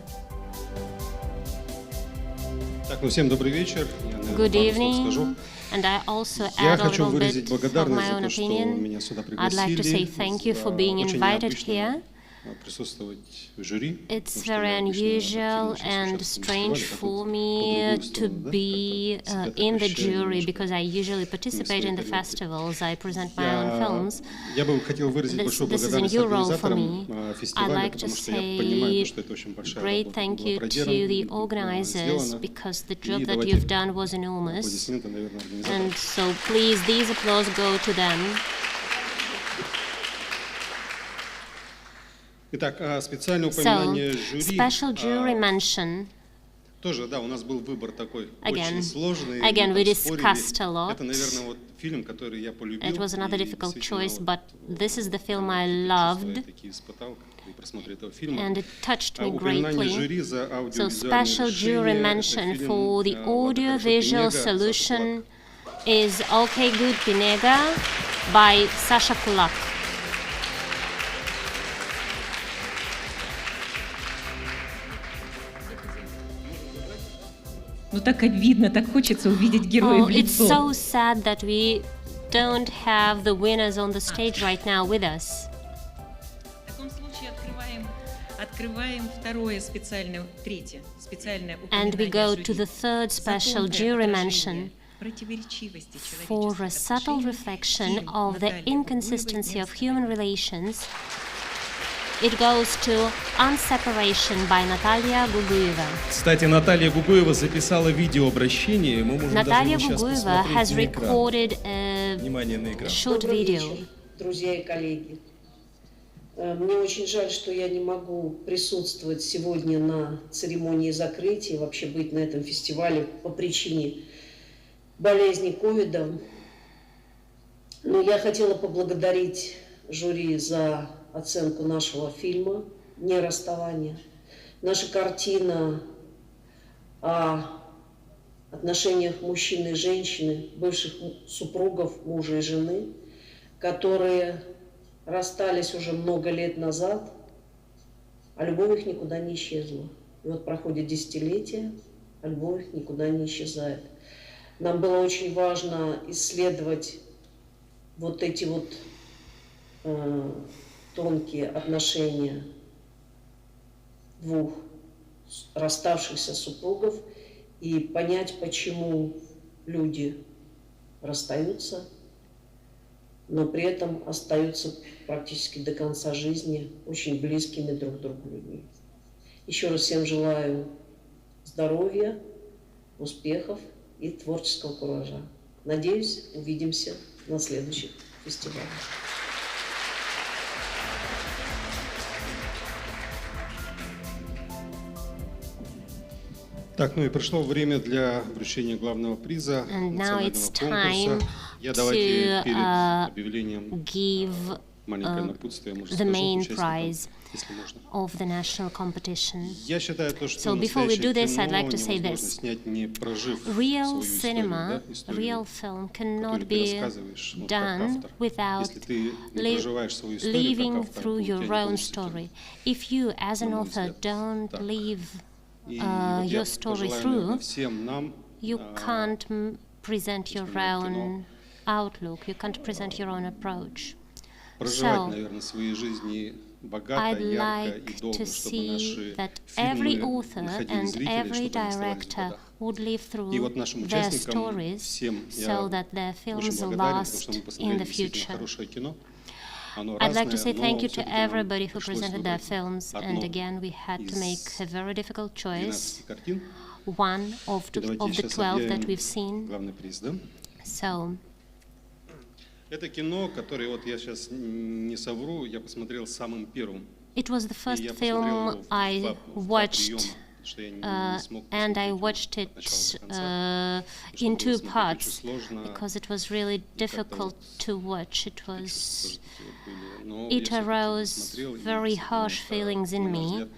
Так, ну всем добрый вечер. Я, наверное, Good пару слов evening. скажу. And I also Я add a хочу little выразить bit of благодарность my за own то, что opinion. меня сюда I'd like to say пригласили. thank you for being Очень invited необычно here. присутствовать в жюри. It's потому что very я обычно unusual активнее and участвую в strange фестивале, for как me вот по другую to сторону, да, be как-то себя так in the ощущаю jury немножко. because I usually participate in the festivals. I present my own films. Я бы хотел выразить большую This is a благодарность new role for организаторам me. I'd фестиваля, like to потому что я понимаю, say что это очень большая great работа thank была you to проделана, the organizers сделана. because the И job that давайте you've done was enormous. аплодисменты, наверное, организаторам. And so please, these applause go to them. Итак, специальное So, упоминание жюри. special jury mention. Тоже, да, у нас был выбор такой Again, очень сложный. again, мы we там спорили. discussed a lot. Это, наверное, вот фильм, который я полюбил. It was another и difficult действительно choice, вот, but this is the film I чувства loved, я такие испытал при просмотре этого фильма. and it touched me Упоминание жюри greatly. за So аудиовизуальное special решение. jury Это mention фильм, for the «Ладно, хорошо, audio-visual Пинега», Саша solution is Okay Good Pinega by Sasha Kulak. Ну так обидно, так хочется увидеть героев Oh, в it's лицо. so sad that we don't have the winners on the stage right now with us. В таком случае открываем второе специальное, третье специальное And we упоминание go жюри. to the third За special тонкое jury отражение mention противоречивости for a человеческих subtle отношений. reflection Фильм of the Натальи inconsistency Гугуевой of human relations. It goes to Unseparation by Natalia Gugueva. Кстати, Наталья Гугуева записала видеообращение. Мы можем Natalia даже его сейчас Gugueva has посмотреть на экран. recorded a Внимание на экран. short Добрый video. вечер, друзья и коллеги. Мне очень жаль, что я не могу присутствовать сегодня на церемонии закрытия, вообще быть на этом фестивале по причине болезни ковида. Но я хотела поблагодарить жюри за оценку нашего фильма «Не расставание». Наша картина о отношениях мужчины и женщины, бывших супругов, мужа и жены, которые расстались уже много лет назад, а любовь их никуда не исчезла. И вот проходит десятилетия, а любовь их никуда не исчезает. Нам было очень важно исследовать вот эти вот тонкие отношения двух расставшихся супругов и понять, почему люди расстаются, но при этом остаются практически до конца жизни очень близкими друг к другу людьми. Еще раз всем желаю здоровья, успехов и творческого куража. Надеюсь, увидимся на следующих фестивалях. Так, ну и пришло время для вручения главного приза национального конкурса. Я давайте перед объявлением маленькое напутствие, может, the main prize of the national competition. Я считаю то, что So before we do this, I'd like to say невозможно this. снять, не прожив Real свою cinema, историю, да, real film которую cannot ты be рассказываешь, вот, как done автор. without Если ты не проживаешь свою историю как living автор, through у тебя your не own получится кино. story. If you, as an На мой author, взгляд, don't так. live И вот я your story пожелаю, through, наверное, всем нам you can't present your own outlook, you can't present your own approach. проживать, So, наверное, свои жизни богато, I'd ярко и like долго, to чтобы see наши that every фильмы author находили and зрителей, every чтобы они оставались в director годах. would live И through вот нашим their участникам stories всем so я that their очень films благодарен, потому last что мы in посмотрели the действительно future. хорошее кино. Оно I'd like to разное, say но thank you to все-таки нам everybody who пришлось presented their выбрать films, and одно again we had to make из a very difficult choice, 12 картин. one of И давайте the сейчас 12 that объявим we've seen. главный приз, да? So, Это кино, которое, вот я сейчас не совру, я посмотрел самым первым. it was the И first я посмотрел film его в I два watched, приема, потому что я не смог and I посмотреть watched его от начала до конца, it потому что in было two смотреть parts очень сложно, because it was really и как-то difficult вот to watch. It чувства was, такие вот были. Но я it всё-таки aroused посмотрел, и very действительно harsh это, feelings in на мой me, взгляд,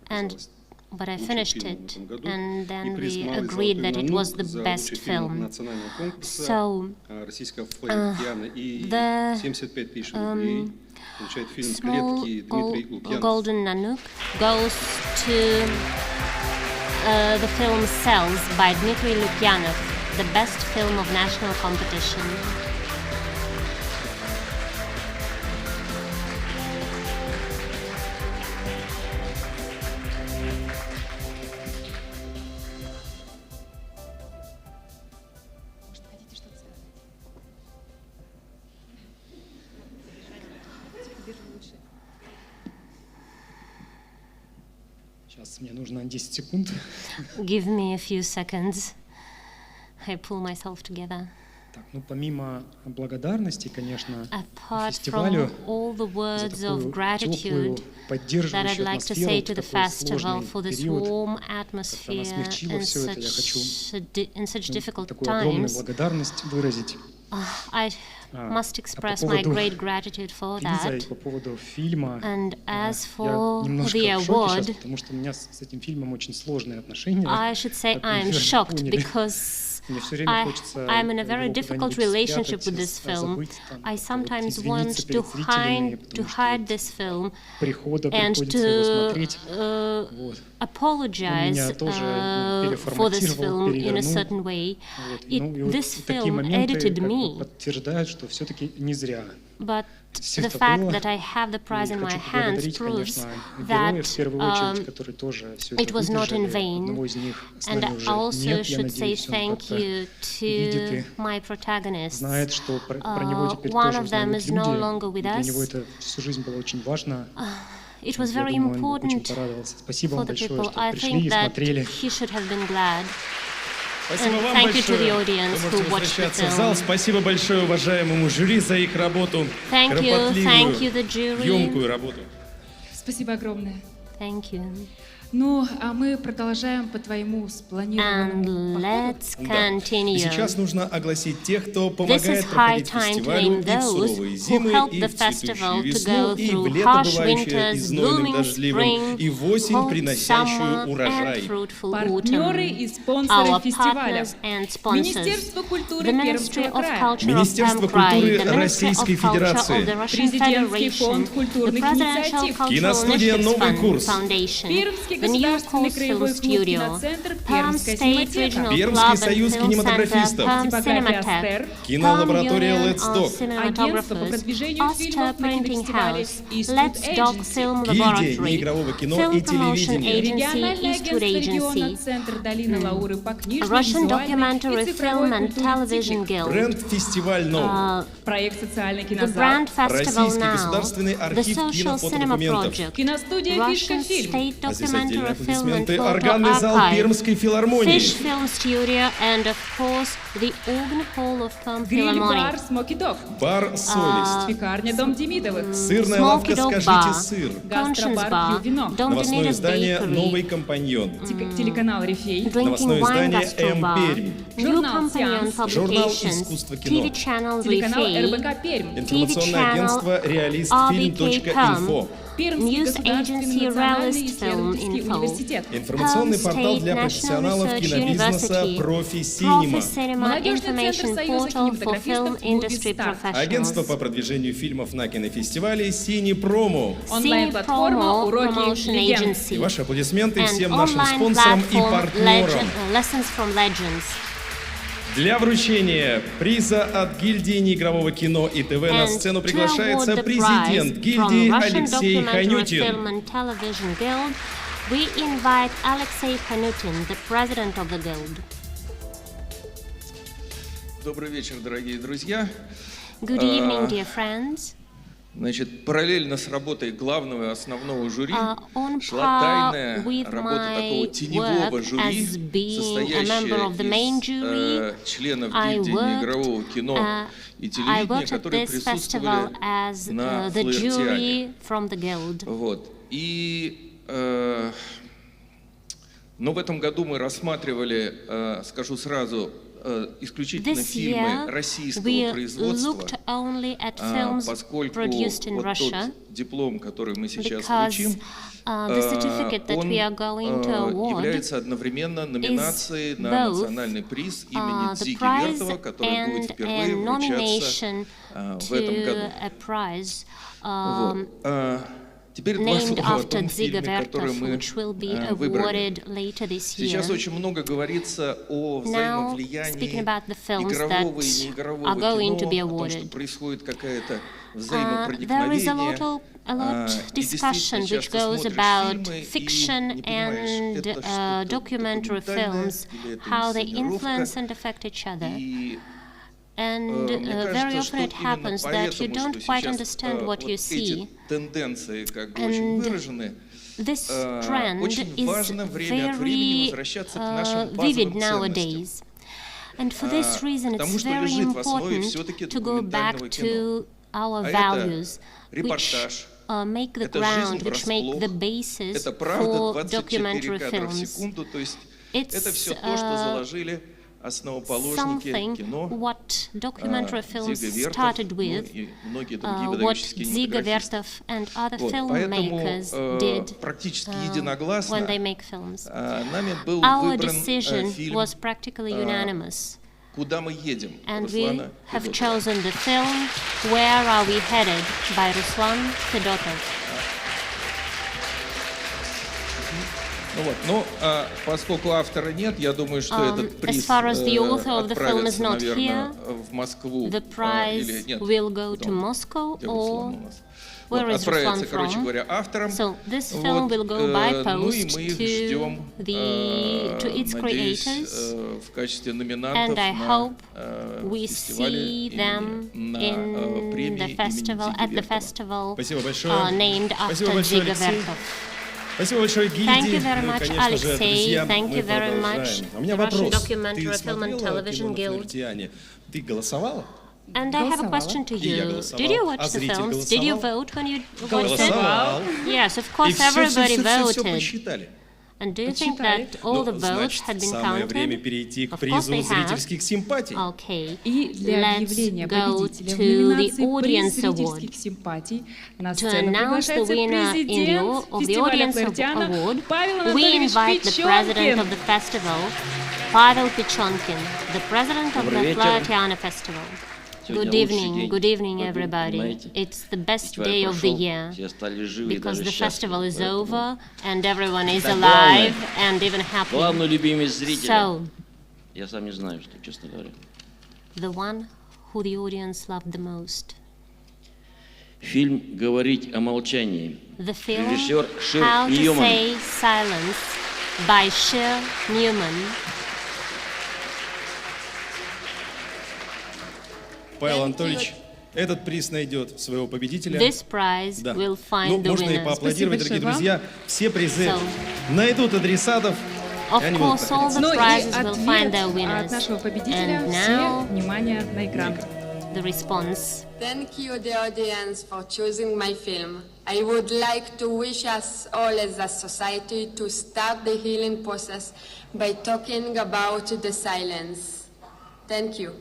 and оказалось but I лучшим finished фильмом в it, этом году. and И then приз we «Малый agreed золотой that it was the нанук» за best лучший фильм film. национального конкурса So, российского «Флаhertiana». И the 75 тысяч рублей получает фильм small «Клетки» Дмитрий Лукьянов. golden nanook goes to the film Cells by Dmitry Lukyanov, the best film of national competition. Сейчас мне нужно 10 секунд. Give me a few seconds. I pull myself together. Так, ну помимо благодарности, конечно, Apart фестивалю from all the за words of такую gratitude теплую, that I'd поддерживающую like to say атмосферу to в the такой festival сложный for this период, warm как она atmosphere смягчила in все это, я хочу such difficult такую огромную times. благодарность выразить. I must express my great gratitude for Приза that. и по поводу фильма. And as Я for немножко the в шоке сейчас, award, потому что у меня с этим фильмом очень сложные отношения. I should say как вы, I'm наверное, shocked поняли. because Мне все время хочется I'm in a very его difficult куда-нибудь relationship спрятать, with this film. забыть, там, I как-то вот sometimes want извиниться to перед зрителями, hide потому что hide this film прихода and приходится его to смотреть. Вот. apologize меня тоже for this переформатировал, film in a перевернул. certain way. Вот. Ну, и вот This такие film моменты edited как бы me, подтверждают, что все-таки не зря. but Всё the это fact было. that I have the prize in И my хочу hands поблагодарить, proves конечно, that героев в первую очередь, которые тоже все it это was not in выдержали. vain. Одного из них с And нами I уже also нет, я should say надеюсь, он thank как-то you видит to и my protagonists. знает, что про него теперь One тоже of them узнают is no люди. longer with Для него us. это всю жизнь было очень важно. It was Я very думаю, он очень important порадовался. Спасибо for вам the большое, people. что I пришли think и that смотрели. he should have been glad. Спасибо And вам thank you to большое. the audience Вы who можете watched the возвращаться в зал. film. Спасибо большое уважаемому жюри за их работу. Thank you, Кропотливую, the jury. емкую работу. Спасибо огромное. Thank you. Ну, а мы продолжаем по твоему спланированному let's Да. И continue. сейчас нужно огласить тех, кто This is помогает high проходить time to фестивалю name и в those суровые who зимы, help и the в цветущую festival to весну, go и в through лето, harsh бывающее winters, изнойным, blooming дождливым, spring, и в осень, hot приносящую summer, урожай. and fruitful Партнеры autumn. и спонсоры Our фестиваля. partners and sponsors. Министерство культуры The Ministry Пермского of края. Culture of Министерство Perm Krai, культуры the Ministry Российской of Culture of Федерации. the Russian Президентский Federation, фонд the культурных Presidential инициатив. Cultural Киностудия Initiatives «Новый Fund курс». Foundation, Пермский the New государственный Course краевой Film клуб Studio, киноцентр, Perm Пермская State синематека. Regional Пермский Club and союз Film кинематографистов. Center, Perm Типография Cinematheque, «Астер», Кинолаборатория Perm Let's Union Doc, of Агентство по Cinematographers, продвижению Oster фильмов на Printing кинофестивале House, Eastwood Let's Doc Agency. Film Гильдия Laboratory, неигрового кино Film и Promotion телевидения. Agency, Региональное Eastwood агентство региона, Agency, Центр Долины Лауры по книжной, Russian визуальной Documentary и цифровой Film and культуре Television «Тигрик». Guild, Бренд «Фестиваль Новый», Проект «Социальный the кинозал», Brand Festival Российский Now, государственный the архив Social Cinema кинофотодокументов, Project, киностудия «Фишка Russian Фильм», State а здесь отдельные Documentary Film and аплодисменты, Photo органный зал Archive, Пермской филармонии. Fish Film Studio, and of course the Organ Hall of Perm Philharmonic. гриль-бар «Смоки Дог», Бар «Совесть», пекарня «Дом Демидовых», сырная Smoky лавка Dog «Скажите Bar, сыр», Conscience гастробар Bar, «Пью вино», Dom новостное Demidov издание «Новый Bakery, компаньон», телеканал «Рифей», Drinking новостное Wine издание Gastro «М Bar, Пермь», New Журнал Companion «Сеанс», журнал Publications, «Искусство кино», TV Channel телеканал Refay, РБК «Пермь», информационное агентство RBK «Реалистфильм.инфо», Пермский News государственный Agency национальный Realist Film исследовательский Info, университет, информационный Perm портал State для National профессионалов Research кинобизнеса University, «Профи Синема», Profi Cinema Молодежный Information центр Союза Portal for Film кинематографистов Industry «Мувистарт», агентство Professionals, по продвижению фильмов на кинофестивале «Сини Промо». онлайн-платформа Promo «Уроки Promotion легенд». И Agency, ваши аплодисменты and всем нашим online спонсорам и platform партнерам. Lessons from Legends. Для вручения приза от гильдии неигрового кино и ТВ на And сцену to приглашается award the президент prize гильдии from Russian Алексей Documentary Ханютин. Film and Television Guild, we invite Alexei Hanutin, the president of the guild. Добрый вечер, дорогие друзья. Good evening, dear friends. Значит, параллельно с работой главного и основного жюри On шла par тайная with работа такого my теневого work жюри, as being a member of the main состоящее jury, из членов I гильдии неигрового кино и I телевидения, worked at которые this festival присутствовали as на the Флаhertiане. jury from the guild. Вот. Но в этом году мы рассматривали, скажу сразу, исключительно This фильмы year, российского we производства, looked only at films поскольку produced in вот Russia, тот диплом, который мы сейчас because вручим, the certificate that он we are going to award является одновременно номинацией на both, национальный приз имени the Дзиги prize Вертова, который будет and впервые a вручаться nomination в этом году. to a prize Вот. Теперь два named слова о after том Dziga фильме, который Vertov, мы which will be выбрали. awarded later this Сейчас year. очень много говорится о Now, speaking взаимовлиянии about the films игрового и that неигрового are going to be кино, о том, что awarded, происходит какая-то there is взаимопроникновение. a lot И discussion действительно, which часто goes смотришь about фильмы и fiction не понимаешь, and это что-то documentary документальное films, или это how they инсценировка. influence and affect each other. И And мне very кажется, often что it именно happens that you поэтому, don't что quite сейчас understand what вот you эти see. тенденции как бы очень And выражены, this trend очень is важно время от времени very возвращаться к нашим vivid базовым ценностям. nowadays. And for this reason, Потому it's что very лежит в основе important все-таки to go back документального кино. to our А values, это which репортаж, make the это ground, жизнь which make the врасплох, basis это правда for 24 documentary кадра в films. секунду, то есть It's это все то, что заложили основоположники something кино, what documentary films Dziga Vertov, started ну with, и многие другие what выдающиеся Dziga кинематографисты. Vertov and other Вот, filmmakers поэтому did практически when единогласно they make films. нами был Our выбран decision фильм was practically unanimous. «Куда мы едем» And we Руслана have Федотова. chosen the film Where Are We Headed by Ruslan Fedotov. Ну вот, поскольку автора нет, я думаю, что этот приз as far as the author of the film is отправится, not наверное, here, в Москву the prize или нет. will go to Moscow, Где or Руслан у нас? where is Отправится, Ruslan короче from? говоря, автором. So this film will go by Ну и post мы их ждем, to its надеюсь, creators, в качестве номинантов and I на hope we фестивале see them на in премии the festival, имени at the Дзиги Вертова. festival Спасибо большое. named after Спасибо большое, Dziga Алексей. Vertov. Спасибо большое, гильдии. Thank you very Ну и, much, конечно же, Alexei. друзья, Thank мы you very much, продолжаем. А у меня the Russian вопрос. Documentary Ты Film and смотрела кино Television на Guild? Флаhertiане? Ты голосовала? And I have a question to И я you. голосовал. Did you watch А the зритель films? голосовал? Did you vote when you watched it? Голосовал. Yes, of И course, все everybody посчитали. voted. посчитали. And do you think that all the votes had been самое время counted? перейти к Of course призу they have. зрительских симпатий. Okay, И для let's объявления go победителя в to the номинации audience «Приз award. зрительских симпатий» на To сцену announce the приглашается winner президент of the фестиваля audience «Флаhertiana» award, Павел we Анатольевич invite the president of Печенкин. the festival, Pavel Pichonkin, the president of the Flahertiana festival. Good evening, everybody. It's the best day of the year because the festival is over and everyone is alive and even happy. So, the one who the audience loved the most. Фильм «Говорить о молчании». The film Режиссер Шир How to Ньюман. Say Silence by Shir Newman. Павел Анатольевич, этот приз найдет своего победителя. This prize Да. will find Ну, the можно и winner. поаплодировать, дорогие Спасибо друзья. Все призы So, найдут адресатов. Of и они будут course, all проходить. the Ну и prizes will find ответ their от winners. нашего победителя. And Все, now, внимание на экран. the response. Thank you, the audience, for choosing my film. I would like to wish us all as a society to start the healing process by talking about the silence. Thank you.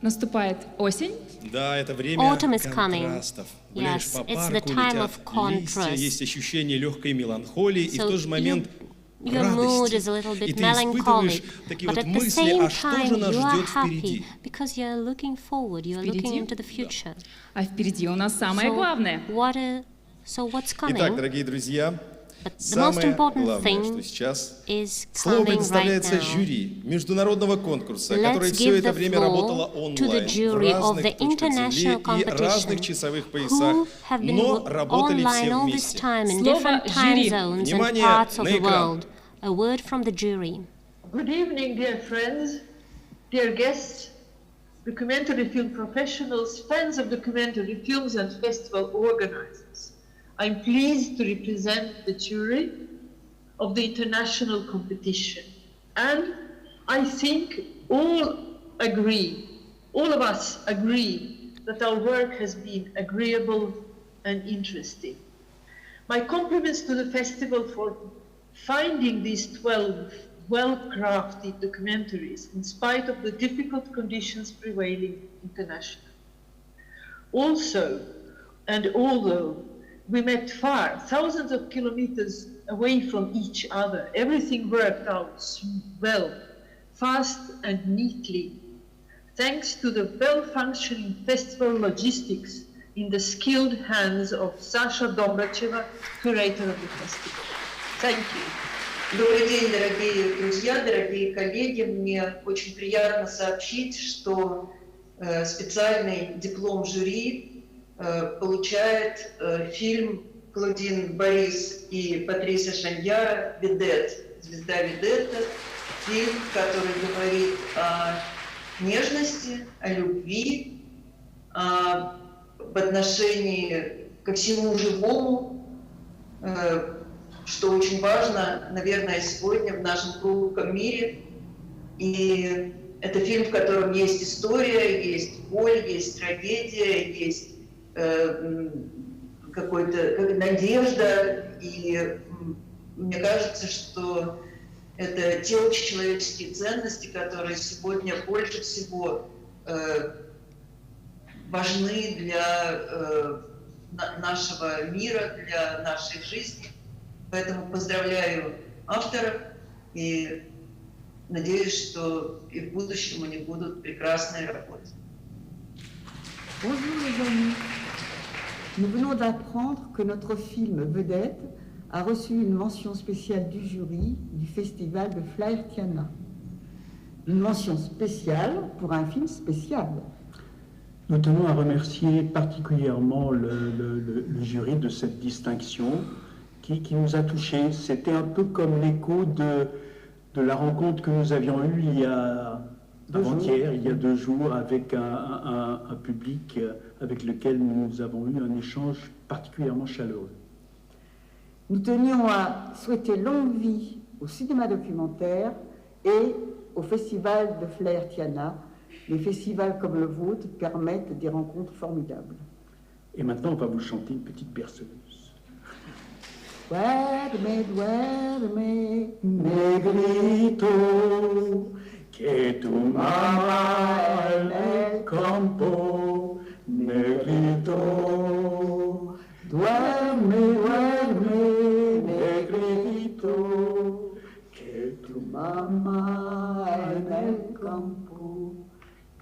Наступает осень. Да, это время Autumn is coming. контрастов. Гуляешь Yes, по it's the парку, time летят of листья, contrast. есть ощущение легкой меланхолии и в So тот же момент Your mood is a little радости. И bit ты испытываешь melancholic, такие but вот at the мысли, same а что time же нас you are ждет happy впереди? because you are looking forward, you are Впереди? looking into the future. А впереди у нас самое главное. So what's coming? Итак, дорогие друзья, But the most самое important главное, thing что сейчас is слово coming right предоставляется now. жюри международного конкурса, которое Let's все give это the время работало floor to the онлайн, в jury of разных the точках international Земли и разных competition часовых who поясах, have been но работали online все all this вместе. time in Слово different time жюри. zones and Внимание parts of на the экран. world. A word from the jury. Good evening, dear friends, dear guests, documentary film professionals, fans of documentary films and festival organizers. I'm pleased to represent the jury of the international competition. And I think all of us agree that our work has been agreeable and interesting. My compliments to the festival for finding these 12 well-crafted documentaries in spite of the difficult conditions prevailing internationally. Also, and although we met far, thousands of kilometers away from each other, everything worked out well, fast and neatly, thanks to the well-functioning festival logistics in the skilled hands of Sasha Domracheva, curator of the festival. Thank you. Добрый день, дорогие друзья, дорогие коллеги. Мне очень приятно сообщить, что специальный диплом жюри получает фильм Клодин Борис и Патрисия Шаньяра «Ведет», «Звезда Ведетта», фильм, который говорит о нежности, о любви, в отношении ко всему живому, что очень важно, наверное, сегодня в нашем хрупком мире. И это фильм, в котором есть история, есть боль, есть трагедия, есть какая-то надежда. И мне кажется, что это те общечеловеческие ценности, которые сегодня больше всего важны для нашего мира, для нашей жизни. Поэтому поздравляю авторов и надеюсь, что и в будущем у них будут прекрасные работы. Bonjour les amis. Nous venons d'apprendre que notre film Vedette a reçu une mention spéciale du jury du festival de Flahertiana. Une mention spéciale pour un film spécial. Nous tenons à remercier particulièrement le jury de cette distinction qui nous a touchés. C'était un peu comme l'écho de la rencontre que nous avions eue il y a avant-hier, il y a 2 jours, avec un public avec lequel nous avons eu un échange particulièrement chaleureux. Nous tenions à souhaiter longue vie au cinéma documentaire et au festival de Flahertiana. Les festivals comme le vôtre permettent des rencontres formidables. Et maintenant, on va vous chanter une petite berceuse. Duerme, negrito, que tu mamá en el campo, negrito. Duerme, negrito, que tu mamá en el campo,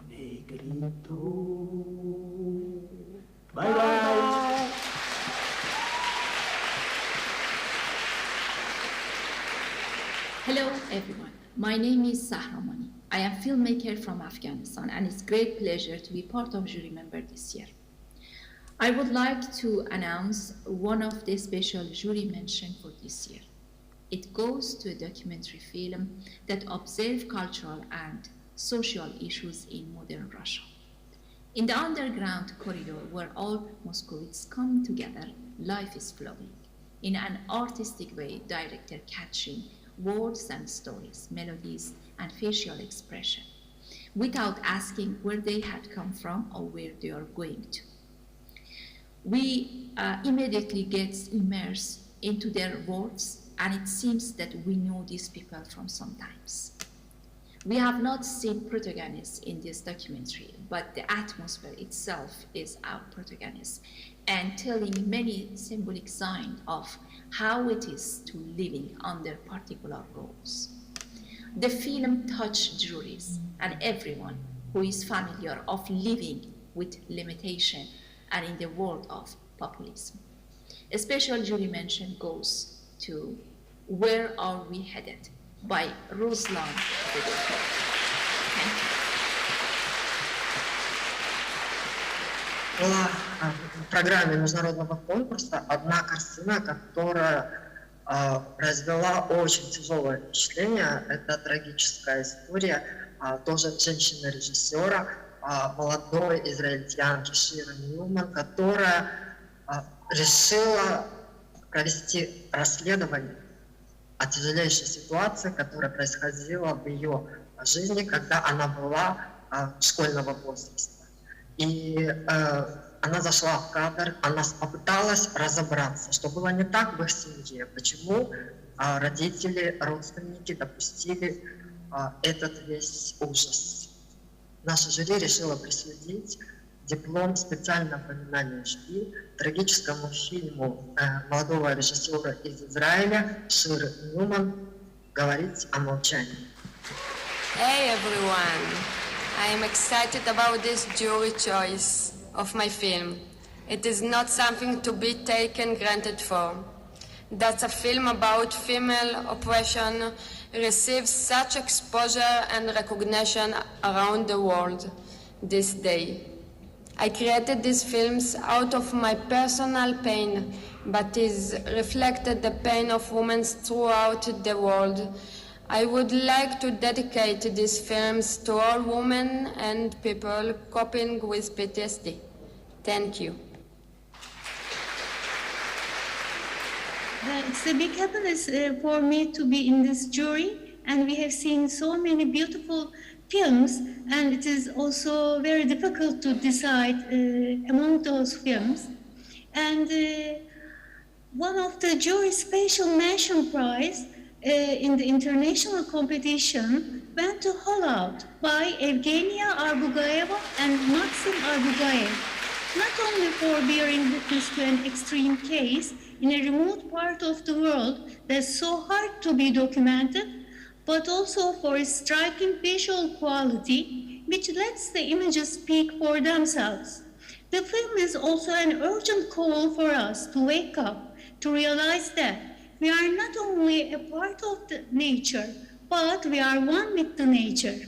negrito. Bye bye. Hello everyone, my name is Sahramani. I am a filmmaker from Afghanistan and it's a great pleasure to be part of jury member this year. I would like to announce one of the special jury mention for this year. It goes to a documentary film that observes cultural and social issues in modern Russia. In the underground corridor where all Moscovites come together, life is flowing. In an artistic way, director catching words and stories, melodies, and facial expression, without asking where they had come from or where they are going to. We immediately get immersed into their words, and it seems that we know these people from sometimes. We have not seen protagonists in this documentary, but the atmosphere itself is our protagonist, and telling many symbolic signs of how it is to living under particular roles. The film touched juries and everyone who is familiar of living with limitation and in the world of populism. A special jury mention goes to Where Are We Headed by Ruslan. Thank you. Была в программе международного конкурса одна картина, которая произвела очень тяжелое впечатление. Это трагическая история тоже женщины-режиссера, молодой израильтянки Ширы Ньюман, которая решила провести расследование о тяжелейшей ситуации, которая происходила в ее жизни, когда она была школьного возраста. И она зашла в кадр, она попыталась разобраться, что было не так в их семье, почему родители, родственники допустили этот весь ужас. Наше жюри решило присудить диплом «Специальное напоминание жюри» трагическому фильму молодого режиссера из Израиля Ширы Ньюман «Говорить о молчании». Hey everyone! I am excited about this jury choice of my film. It is not something to be taken granted for. That a film about female oppression receives such exposure and recognition around the world this day. I created these films out of my personal pain, but is reflected the pain of women throughout the world. I would like to dedicate these films to all women and people coping with PTSD. Thank you. It's a big happiness for me to be in this jury, and we have seen so many beautiful films, and it is also very difficult to decide among those films. And one of the jury's special mention prize in the international competition went to Hollout by Evgenia Arbugaeva and Maxim Arbugaev, not only for bearing witness to an extreme case in a remote part of the world that's so hard to be documented, but also for its striking visual quality, which lets the images speak for themselves. The film is also an urgent call for us to wake up, to realize that we are not only a part of the nature, but we are one with the nature.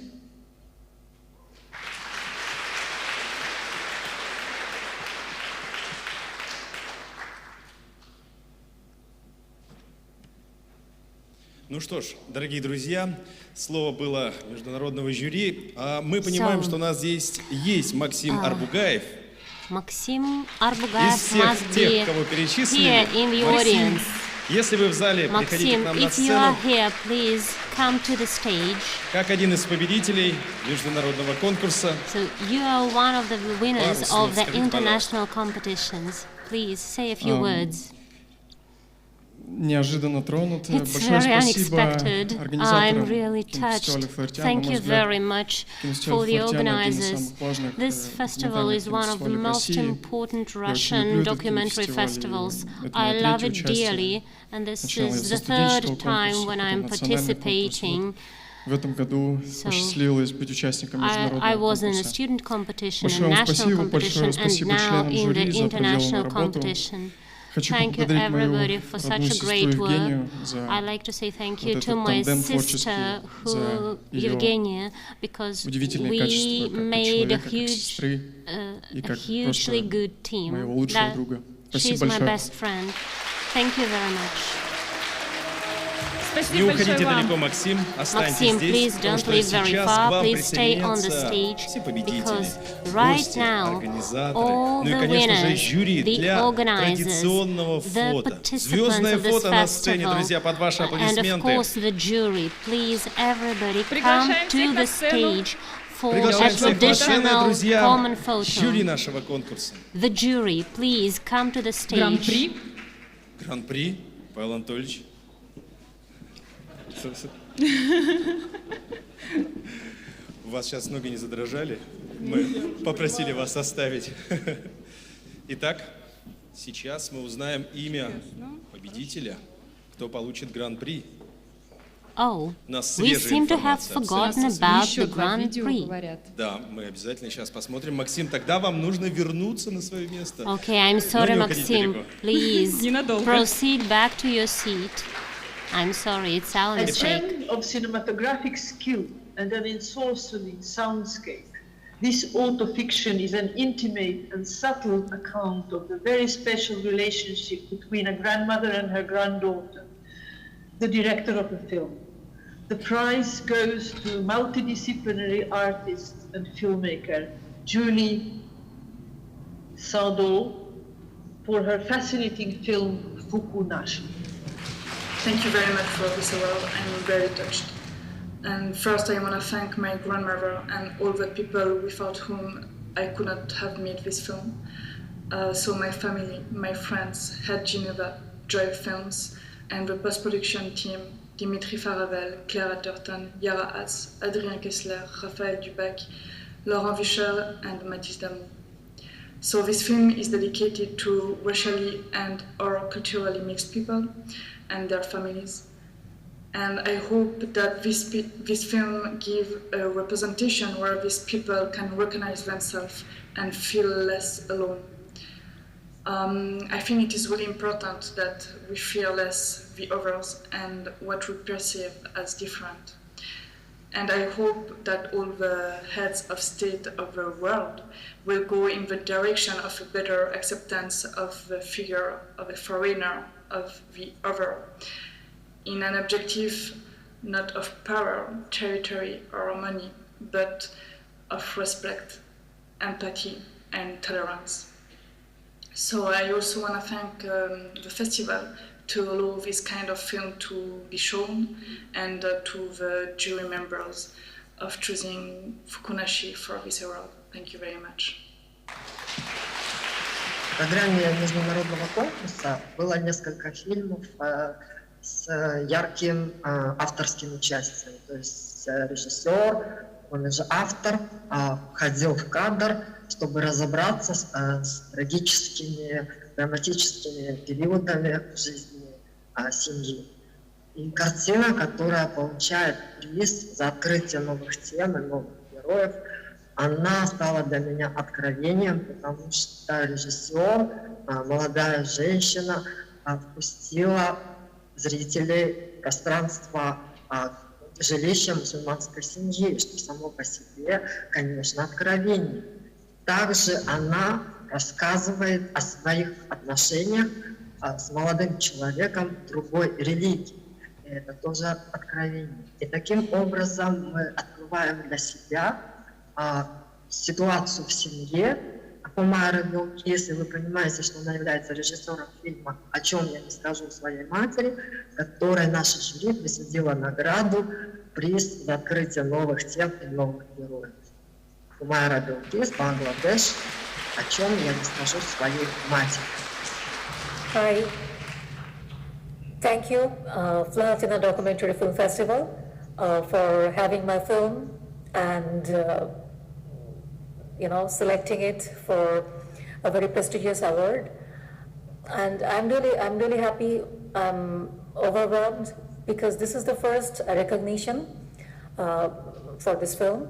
Ну что ж, дорогие друзья, слово было международного жюри. Мы понимаем, что у нас здесь есть Максим Арбугаев. Максим Арбугаев из всех тех, кого перечислили, Если вы в зале, приходите к нам на Maxim, if you are сцену. here, please come to the stage. Как один из победителей международного конкурса. So you are one of the winners of the international competitions. Please say a few words. Неожиданно тронут. It's Большое very спасибо unexpected. I'm организаторам really кинофестиваля touched. Флаhertiана. Thank На мой you взгляд, very much кинофестиваль for the Флаhertiана один из organizers. самых важных This festival is one of the документальных most фильмов в important России. Я очень Russian люблю этот documentary кинофестиваль, festivals. и это I мое love третье it участие. dearly, and this Сначала я is со the студенческого third time конкурса, when потом I'm национальный конкурс. participating. В этом году посчастливилось быть участником международного I was in a конкурса. student competition, Большое a вам national спасибо, competition, большое and спасибо now членам in жюри the за проделанную international работу. competition. Хочу Thank you поблагодарить мою everybody for such родную a сестру great Евгению work. за I'd like to say thank you вот to этот my тандем sister, творческий, за who, ее Evgenia, because удивительные качества we как made a человека, как huge, сестры и a как hugely просто good team. моего лучшего друга. She's Спасибо my большое. best friend. Thank you very much. Не Спасибо уходите большое вам. далеко, Максим. Останьтесь Maxim, здесь, please потому don't что leave very сейчас к far. вам Please stay on the присоединятся stage все победители, because right гости, now организаторы, all ну и, the конечно же, winners, жюри the для organizers, традиционного the фото. participants Звездное of this фото на сцене, festival, друзья, под ваши and of аплодисменты. course the jury. Please, everybody, come Приглашаем to всех the на сцену. stage for a Приглашаем всех на сцену, traditional друзья, common photo. жюри нашего конкурса. The jury, please come to the stage. Гран-при. Гран-при, Павел Анатольевич. У вас сейчас ноги не задрожали? Мы попросили вас оставить. Итак, сейчас мы узнаем имя победителя, кто получит гран-при. Oh, У нас we свежая seem to have информация forgotten абсолютно. about Еще the два видео Grand Prix. говорят. Да, мы обязательно сейчас посмотрим. Максим, тогда вам нужно вернуться на свое место. Okay, I'm sorry, Ну, не уходите Maxim. далеко. Please Ненадолго. proceed back to your seat. I'm sorry, it's our A mistake. trend of cinematographic skill and an ensorceling soundscape. This autofiction is an intimate and subtle account of the very special relationship between a grandmother and her granddaughter, the director of the film. The prize goes to multidisciplinary artist and filmmaker Julie Sardou for her fascinating film Fukunashi. Thank you very much for this award. I'm very touched. And first I want to thank my grandmother and all the people without whom I could not have made this film. So my family, my friends, Head Geneva, Joy Films, and the post-production team, Dimitri Faravel, Claire Atherton, Yara Hatz, Adrien Kessler, Raphaël Dubac, Laurent Vischer, and Mathis Damou. So this film is dedicated to racially and or culturally mixed people and their families. And I hope that this film gives a representation where these people can recognize themselves and feel less alone. I think it is really important that we fear less the others and what we perceive as different. And I hope that all the heads of state of the world will go in the direction of a better acceptance of the figure of a foreigner, of the other, in an objective not of power, territory, or money, but of respect, empathy, and tolerance. So I also want to thank the festival to allow this kind of film to be shown, and to the jury members of choosing Fukunashi for this award. Thank you very much. В программе международного конкурса было несколько фильмов с ярким авторским участием. То есть режиссер, он же автор, входил в кадр, чтобы разобраться с трагическими, драматическими периодами в жизни семьи. И картина, которая получает приз за открытие новых тем и новых героев, она стала для меня откровением, потому что режиссер, молодая женщина, впустила зрителей в пространство жилища мусульманской семьи, что само по себе, конечно, откровение. Также она рассказывает о своих отношениях с молодым человеком другой религии. И это тоже откровение. И таким образом мы открываем для себя ситуацию в семье, Хумайра Белкис, если вы понимаете, что она является режиссером фильма «О чем я не скажу своей матери», которой наше жюри присудило награду, приз за открытие новых тем и новых героев. Хумайра Белкис, Бангладеш, «О чем я не скажу своей матери». Hi. Thank you, Flahertiana Documentary Film Festival, for having my film and selecting it for a very prestigious award. And I'm really happy, overwhelmed, because this is the first recognition for this film,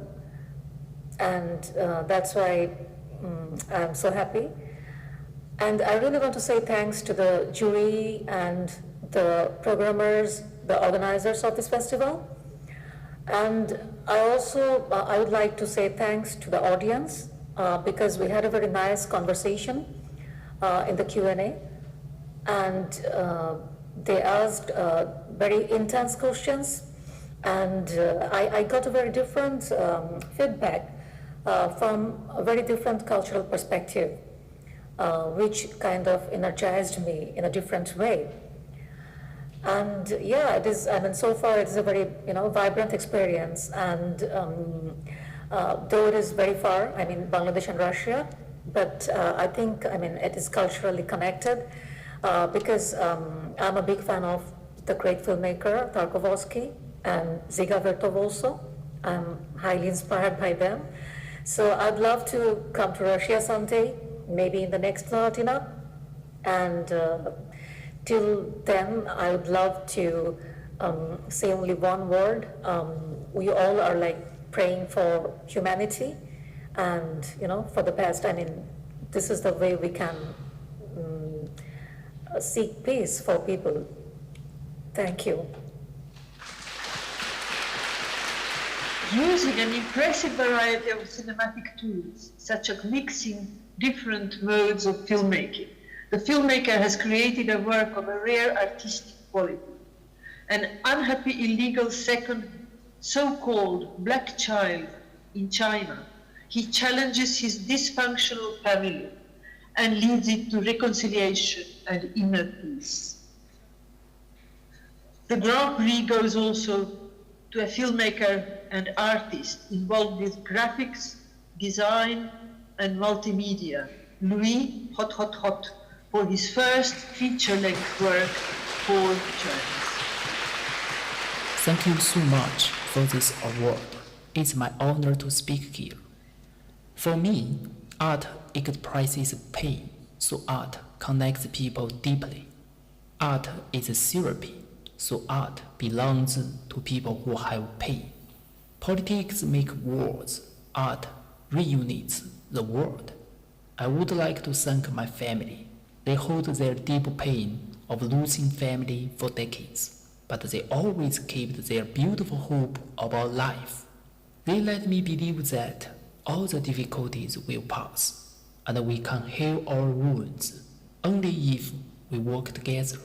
and that's why I'm so happy. And I really want to say thanks to the jury and the programmers, the organizers of this festival. And I would like to say thanks to the audience because we had a very nice conversation in the Q&A, and they asked very intense questions, and I got a very different feedback from a very different cultural perspective, which kind of energized me in a different way. And yeah, it is. I mean, so far it is a very vibrant experience. And though it is very far, I mean, Bangladesh and Russia, but I think it is culturally connected because I'm a big fan of the great filmmaker Tarkovsky and Dziga Vertov also. I'm highly inspired by them. So I'd love to come to Russia someday, maybe in the next Flahertiana, and till then, I would love to say only one word. We all are like praying for humanity and, for the best. I mean, this is the way we can seek peace for people. Thank you. Using an impressive variety of cinematic tools, such as mixing different modes of filmmaking, the filmmaker has created a work of a rare artistic quality. An unhappy illegal second so-called black child in China, he challenges his dysfunctional family and leads it to reconciliation and inner peace. The Grand Prix goes also to a filmmaker and artist involved with graphics, design, and multimedia, Louis Hot Hot Hot, for his first feature-length work, Paul Jones. Thank you so much for this award. It's my honor to speak here. For me, art expresses pain, so art connects people deeply. Art is therapy, so art belongs to people who have pain. Politics make wars, art reunites the world. I would like to thank my family. They hold their deep pain of losing family for decades, but they always kept their beautiful hope about life. They let me believe that all the difficulties will pass, and we can heal our wounds only if we work together.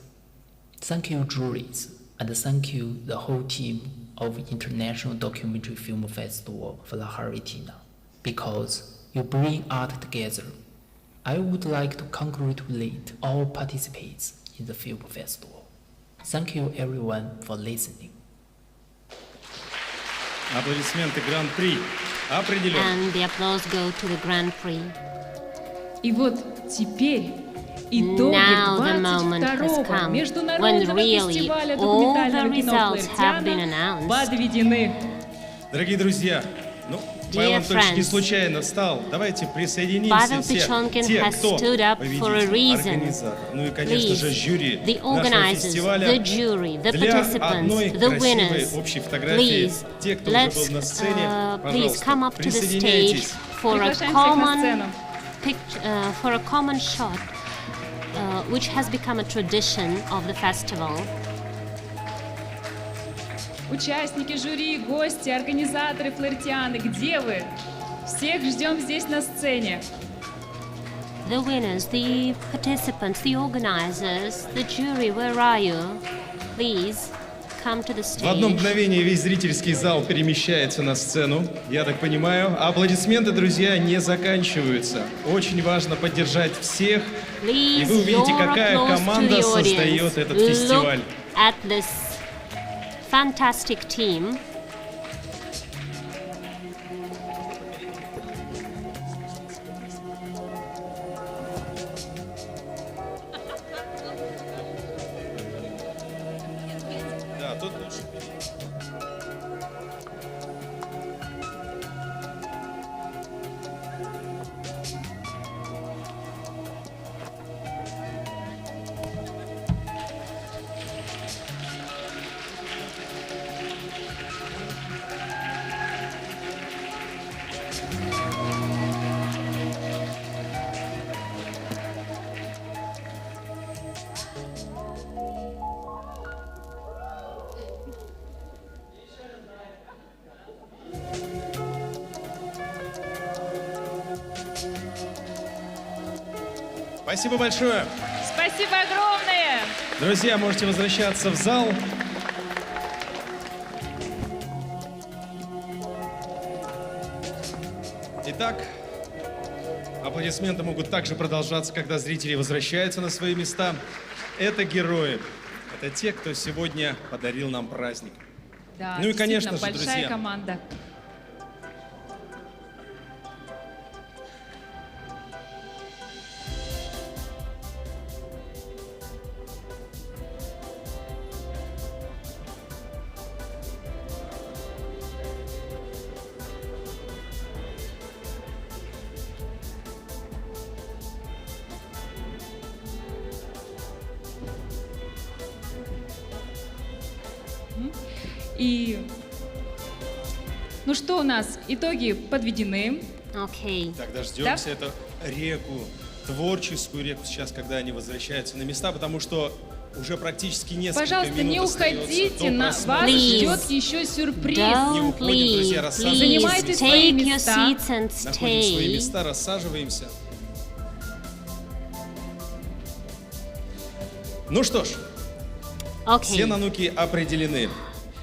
Thank you, juries, and thank you, the whole team of International Documentary Film Festival Flahertiana, because you bring art together. I would like to congratulate all participants in the film festival. Thank you everyone for listening. Аплодисменты Гран-при определен. And the applause go to the Grand Prix. И вот теперь итоги 22-го международного фестиваля документального кино «Флаhertiana» подведены. Дорогие друзья, Павел Анатольевич не случайно встал. Давайте присоединимся все те, кто победитель, организатор. Ну и, конечно же, жюри нашего фестиваля для одной красивой общей фотографии. Те, кто уже был на сцене, пожалуйста, присоединяйтесь. For a common shot, which has become a tradition of the festival. Участники жюри, гости, организаторы Флаhertiana, где вы? Всех ждем здесь на сцене. The winners, the participants, the organizers, the jury, where are you? Please come to the В одно stage. мгновение весь зрительский зал перемещается на сцену, я так понимаю. Аплодисменты, друзья, не заканчиваются. Очень важно поддержать всех, и вы увидите, какая команда создает этот фестиваль. At this fantastic team. Да, тут лучше. Спасибо большое. Спасибо огромное. Друзья, можете возвращаться в зал. Итак, аплодисменты могут также продолжаться, когда зрители возвращаются на свои места. Это герои. Это те, кто сегодня подарил нам праздник. Да, Ну и, конечно же, большая друзья, команда. И ну что у нас? Итоги подведены. Okay. Так, дождемся эту реку, творческую реку сейчас, когда они возвращаются на места, потому что уже практически несколько Пожалуйста, минут не уходите, остается до вас Please. ждет еще сюрприз. Не уходим, друзья, рассаживаемся. Занимайте свои Take your места. seats and Находим свои stay. места, рассаживаемся. Ну что ж, все Okay. нануки определены.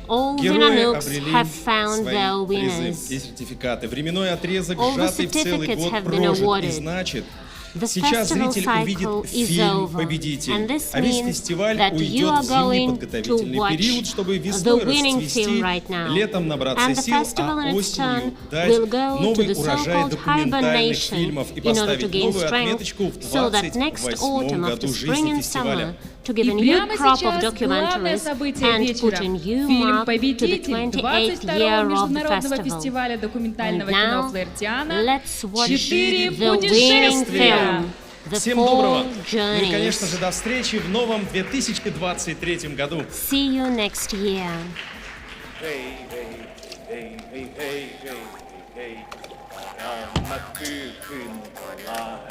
All the Герои Nanuks обрели have found свои their призы winners. и сертификаты. Временной отрезок, All the сжатый в целый certificates год, have been прожит. И awarded. значит, The сейчас festival зритель cycle увидит is фильм over, «Победитель», and this а весь means фестиваль that you уйдет are в зимний going to подготовительный watch период, чтобы the весной winning расцвести, film right now. летом набраться And the сил, festival а in its осенью turn дать will go to новый the урожай so-called документальных hibernation фильмов и in order to поставить gain новую strength, отметочку в so that next 28-м autumn, году after spring жизни and фестиваля. summer, to give a И new прямо crop of сейчас главное documentaries событие and put вечера. a new Фильм mark to the «Победитель» 28th 22-го year of the международного festival. фестиваля документального And кино now, «Флаhertiana». let's watch 4 the winning путешествия. film, The Всем Four доброго. Ну и, Journeys. конечно же, до встречи в новом 2023 году. See you next year. Hey, hey, hey, hey, hey, hey, hey, hey. 甘くくんから